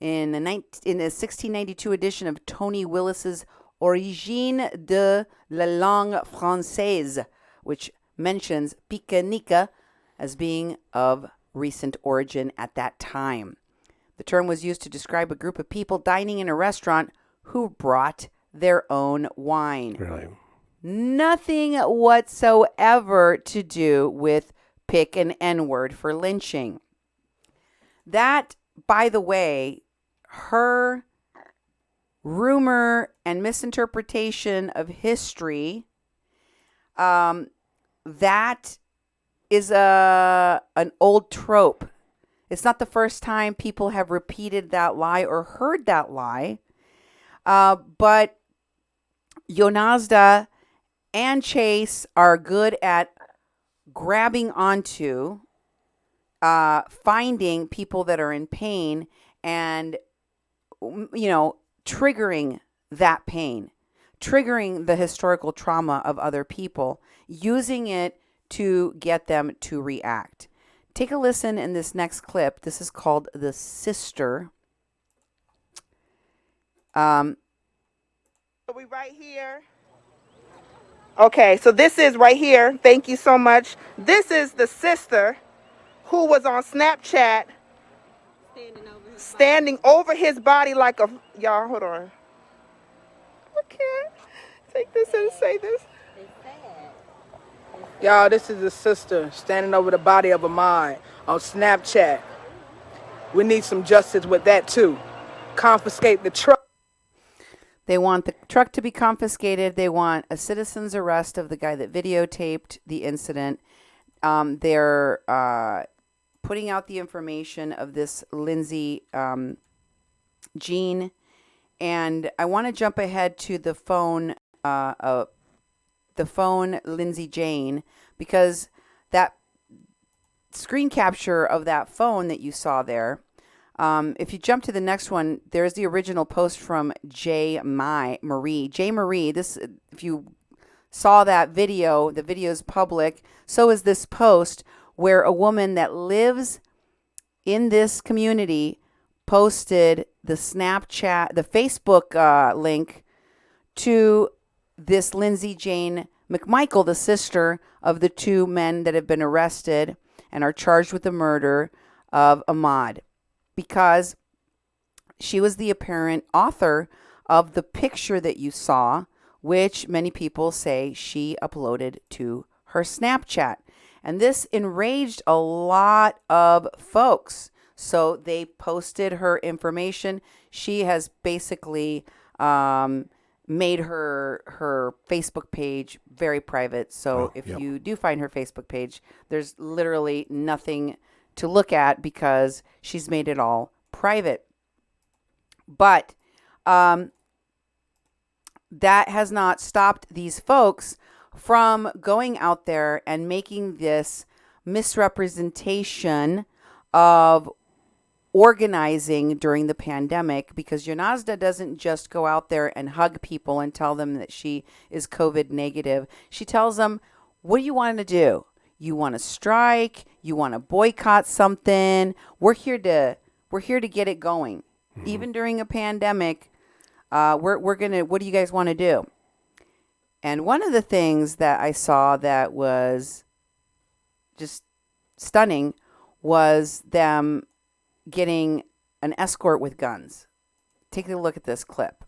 [SPEAKER 1] in the 1692 edition of Tony Willis's Origine de la langue française, which mentions pique-nique as being of recent origin at that time. The term was used to describe a group of people dining in a restaurant who brought their own wine.
[SPEAKER 2] Really?
[SPEAKER 1] Nothing whatsoever to do with pick an N-word for lynching. That, by the way, her rumor and misinterpretation of history, that is an old trope. It's not the first time people have repeated that lie or heard that lie. But Yonazda and Chase are good at grabbing onto, finding people that are in pain and, triggering that pain, triggering the historical trauma of other people, using it to get them to react. Take a listen in this next clip. This is called The Sister.
[SPEAKER 6] Are we right here? Okay, so this is right here. Thank you so much. This is the sister who was on Snapchat standing over his body like a... Y'all, hold on. I can't take this and say this.
[SPEAKER 8] Y'all, this is a sister standing over the body of a mine on Snapchat. We need some justice with that, too. Confiscate the truck.
[SPEAKER 1] They want the truck to be confiscated. They want a citizen's arrest of the guy that videotaped the incident. They're putting out the information of this Lindsay Jean. And I want to jump ahead to the phone Lindsay Jane, because that screen capture of that phone that you saw there, if you jump to the next one, there's the original post from J. Marie. This, if you saw that video, the video is public. So is this post where a woman that lives in this community posted the Snapchat, the Facebook link to this Lindsay Jane McMichael, the sister of the two men that have been arrested and are charged with the murder of Ahmaud, because she was the apparent author of the picture that you saw, which many people say she uploaded to her Snapchat. And this enraged a lot of folks. So they posted her information. She has basically made her Facebook page very private. So if you do find her Facebook page, there's literally nothing to look at because she's made it all private. But that has not stopped these folks from going out there and making this misrepresentation of organizing during the pandemic, because Yonazda doesn't just go out there and hug people and tell them that she is COVID negative. She tells them, what do you want to do? You want to strike? You want to boycott something? We're here to get it going. Even during a pandemic, we're gonna. What do you guys want to do? And one of the things that I saw that was just stunning was them getting an escort with guns. Take a look at this clip.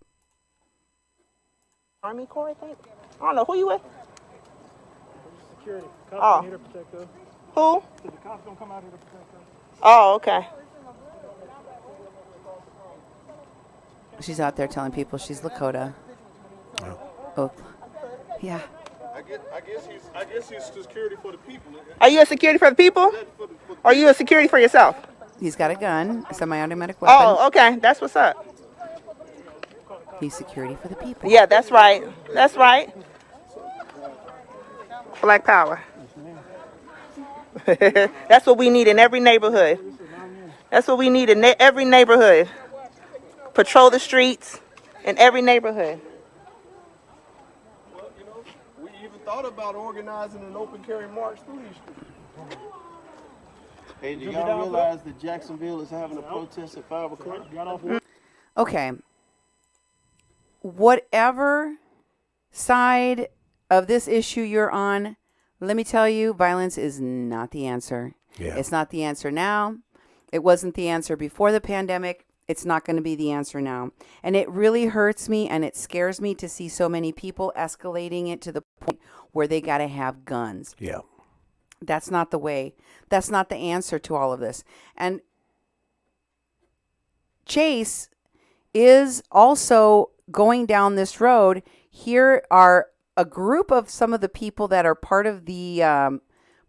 [SPEAKER 6] Army Corps, I think. I don't know. Who you with?
[SPEAKER 5] Security.
[SPEAKER 6] Oh.
[SPEAKER 5] Here to protect us.
[SPEAKER 6] Who?
[SPEAKER 5] The cops don't come out here to protect us.
[SPEAKER 6] Oh, okay.
[SPEAKER 1] She's out there telling people she's Lakota. Oh, yeah.
[SPEAKER 5] I guess he's security for the people.
[SPEAKER 6] Are you a security for the people? Or are you a security for yourself?
[SPEAKER 1] He's got a gun, a semi-automatic weapon.
[SPEAKER 6] Oh, okay. That's what's up.
[SPEAKER 1] He's security for the people.
[SPEAKER 6] Yeah, that's right. That's right. Black power. That's what we need in every neighborhood. That's what we need in every neighborhood. Patrol the streets in every neighborhood.
[SPEAKER 5] Well, we even thought about organizing an open carry march through these streets.
[SPEAKER 9] Hey, do y'all realize that Jacksonville is having a protest at 5 o'clock?
[SPEAKER 1] Okay. Whatever side of this issue you're on, let me tell you, violence is not the answer.
[SPEAKER 2] Yeah.
[SPEAKER 1] It's not the answer now. It wasn't the answer before the pandemic. It's not going to be the answer now. And it really hurts me and it scares me to see so many people escalating it to the point where they got to have guns.
[SPEAKER 2] Yeah.
[SPEAKER 1] That's not the way. That's not the answer to all of this. And Chase is also going down this road. Here are a group of some of the people that are part of the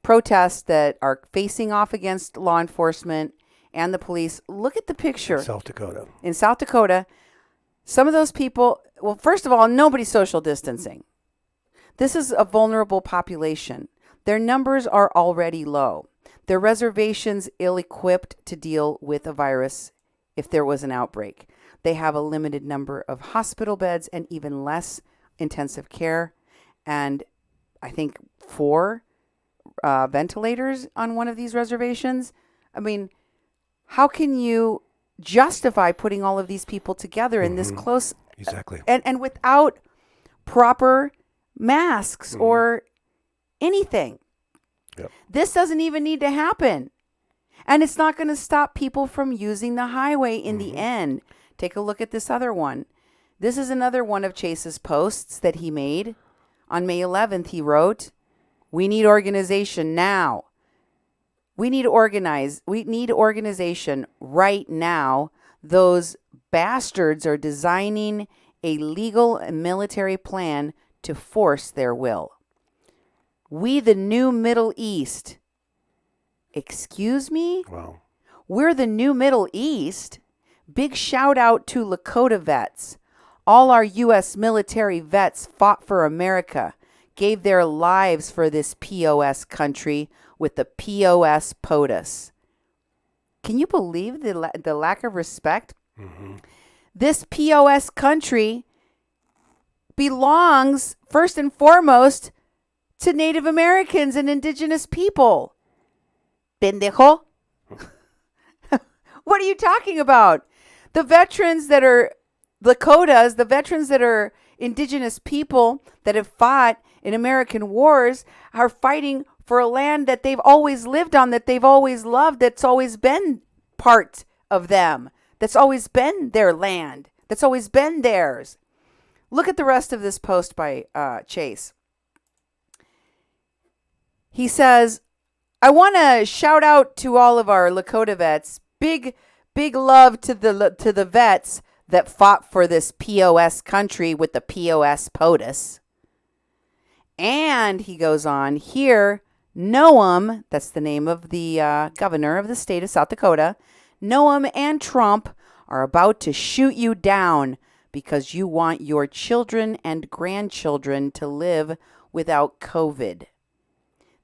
[SPEAKER 1] protests that are facing off against law enforcement and the police. Look at the picture.
[SPEAKER 2] South Dakota.
[SPEAKER 1] In South Dakota, some of those people, well, first of all, nobody's social distancing. This is a vulnerable population. Their numbers are already low. Their reservations ill-equipped to deal with a virus if there was an outbreak. They have a limited number of hospital beds and even less intensive care. And I think 4 ventilators on one of these reservations. I mean, how can you justify putting all of these people together in this close?
[SPEAKER 2] Exactly.
[SPEAKER 1] And without proper masks or anything.
[SPEAKER 2] Yep.
[SPEAKER 1] This doesn't even need to happen. And it's not going to stop people from using the highway in the end. Take a look at this other one. This is another one of Chase's posts that he made. On May 11th, he wrote, "We need organization now. We need organization right now. Those bastards are designing a legal and military plan to force their will. We, the new Middle East." Excuse me?
[SPEAKER 2] Wow.
[SPEAKER 1] We're the new Middle East? Big shout out to Lakota vets. All our U.S. military vets fought for America, gave their lives for this POS country with the POS POTUS. Can you believe the lack of respect? This POS country belongs first and foremost to Native Americans and indigenous people. Pendejo. What are you talking about? The veterans that are Lakotas, the veterans that are indigenous people that have fought in American wars are fighting for a land that they've always lived on, that they've always loved, that's always been part of them, that's always been their land, that's always been theirs. Look at the rest of this post by Chase. He says, "I want to shout out to all of our Lakota vets. Big love to the vets that fought for this POS country with the POS POTUS." And he goes on here, Noam, that's the name of the governor of the state of South Dakota, Noam and Trump are about to shoot you down. because you want your children and grandchildren to live without COVID.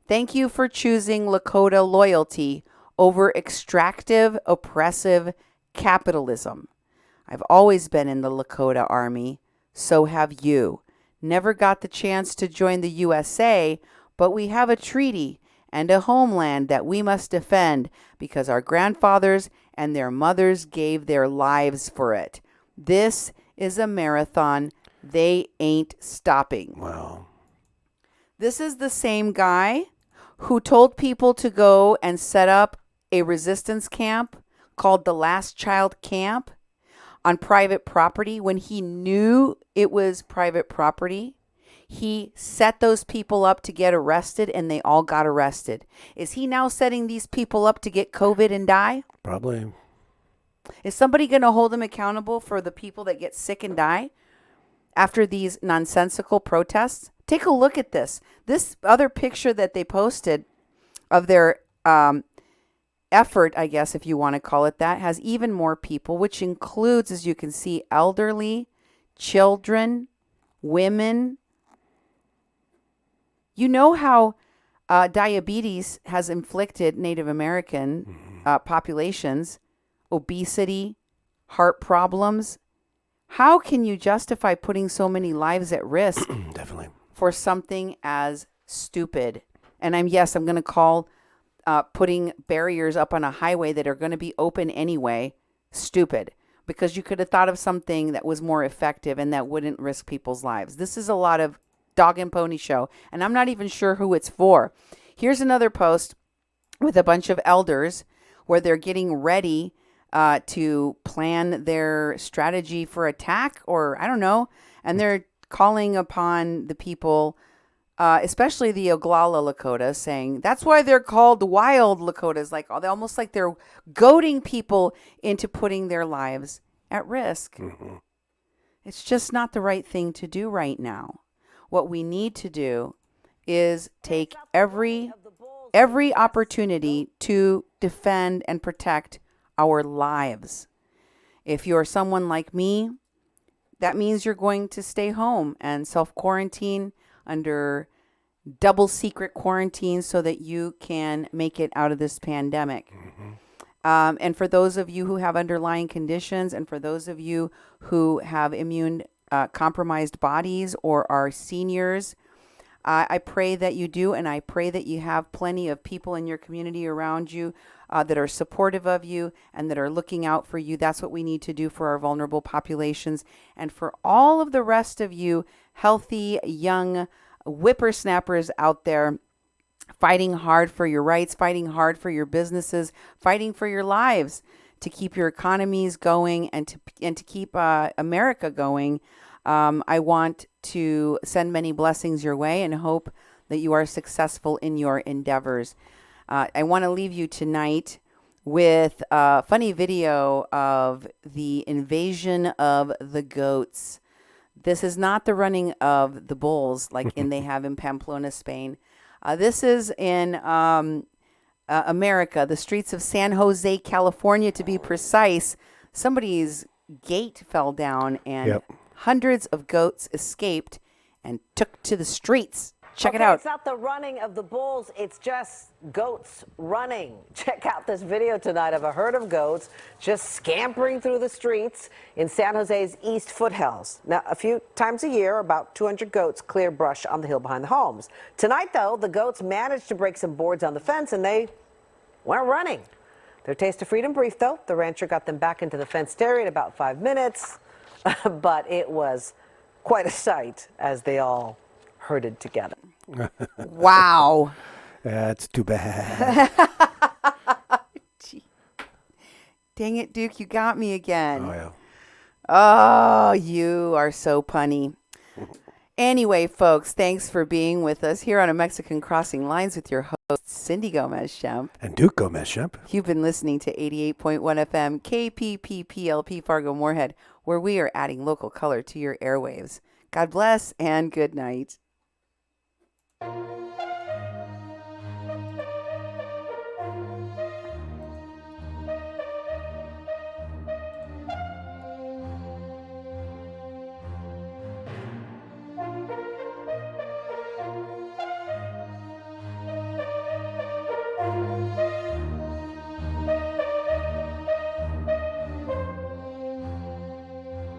[SPEAKER 1] Thank you for choosing Lakota loyalty over extractive, oppressive capitalism. I've always been in the Lakota Army. So have you. Never got the chance to join the USA, but we have a treaty and a homeland that we must defend because our grandfathers and their mothers gave their lives for it. This is a marathon. They ain't stopping.
[SPEAKER 2] Wow.
[SPEAKER 1] This is the same guy who told people to go and set up a resistance camp called the Last Child Camp on private property when he knew it was private property. He set those people up to get arrested, and they all got arrested. Is he now setting these people up to get COVID and die?
[SPEAKER 2] Probably.
[SPEAKER 1] Is somebody going to hold him accountable for the people that get sick and die after these nonsensical protests? Take a look at this. This other picture that they posted of their effort, I guess, if you want to call it that, has even more people, which includes, as you can see, elderly, children, women. You know how diabetes has inflicted Native American populations, obesity, heart problems. How can you justify putting so many lives at risk
[SPEAKER 2] Definitely.
[SPEAKER 1] for something as stupid? And I'm going to call putting barriers up on a highway that are going to be open anyway stupid, because you could have thought of something that was more effective and that wouldn't risk people's lives. This is a lot of dog and pony show, and I'm not even sure who it's for. Here's another post with a bunch of elders where they're getting ready to plan their strategy for attack, or I don't know, and they're calling upon the people, especially the Oglala Lakota, saying that's why they're called wild Lakotas, like almost like they're goading people into putting their lives at risk. It's just not the right thing to do right now. What we need to do is take every opportunity to defend and protect our lives. If you're someone like me, that means you're going to stay home and self-quarantine under double secret quarantine so that you can make it out of this pandemic. And for those of you who have underlying conditions, and for those of you who have immune compromised bodies or are seniors, I pray that you do, and I pray that you have plenty of people in your community around you that are supportive of you and that are looking out for you. That's what we need to do for our vulnerable populations. And for all of the rest of you healthy, young whippersnappers out there fighting hard for your rights, fighting hard for your businesses, fighting for your lives, to keep your economies going and to keep America going. I want to send many blessings your way and hope that you are successful in your endeavors. I want to leave you tonight with a funny video of the invasion of the goats. This is not the running of the bulls like they have in Pamplona, Spain. This is in America, the streets of San Jose, California, to be precise. Somebody's gate fell down and hundreds of goats escaped and took to the streets. Check it out.
[SPEAKER 10] It's not the running of the bulls, it's just goats running. Check out this video tonight of a herd of goats just scampering through the streets in San Jose's East Foothills. Now, a few times a year, about 200 goats clear brush on the hill behind the homes. Tonight, though, the goats managed to break some boards on the fence and they went running. Their taste of freedom brief, though. The rancher got them back into the fenced area in about 5 minutes, but it was quite a sight as they all herded together.
[SPEAKER 1] Wow.
[SPEAKER 2] That's too bad.
[SPEAKER 1] Dang it, Duke, you got me again.
[SPEAKER 2] Oh, yeah.
[SPEAKER 1] Oh, you are so punny. Anyway, folks, thanks for being with us here on A Mexican Crossing Lines with your host, Cindy Gomez-Schempp.
[SPEAKER 2] And Duke Gomez-Schempp.
[SPEAKER 1] You've been listening to 88.1 FM KPPPLP Fargo Moorhead, where we are adding local color to your airwaves. God bless and good night.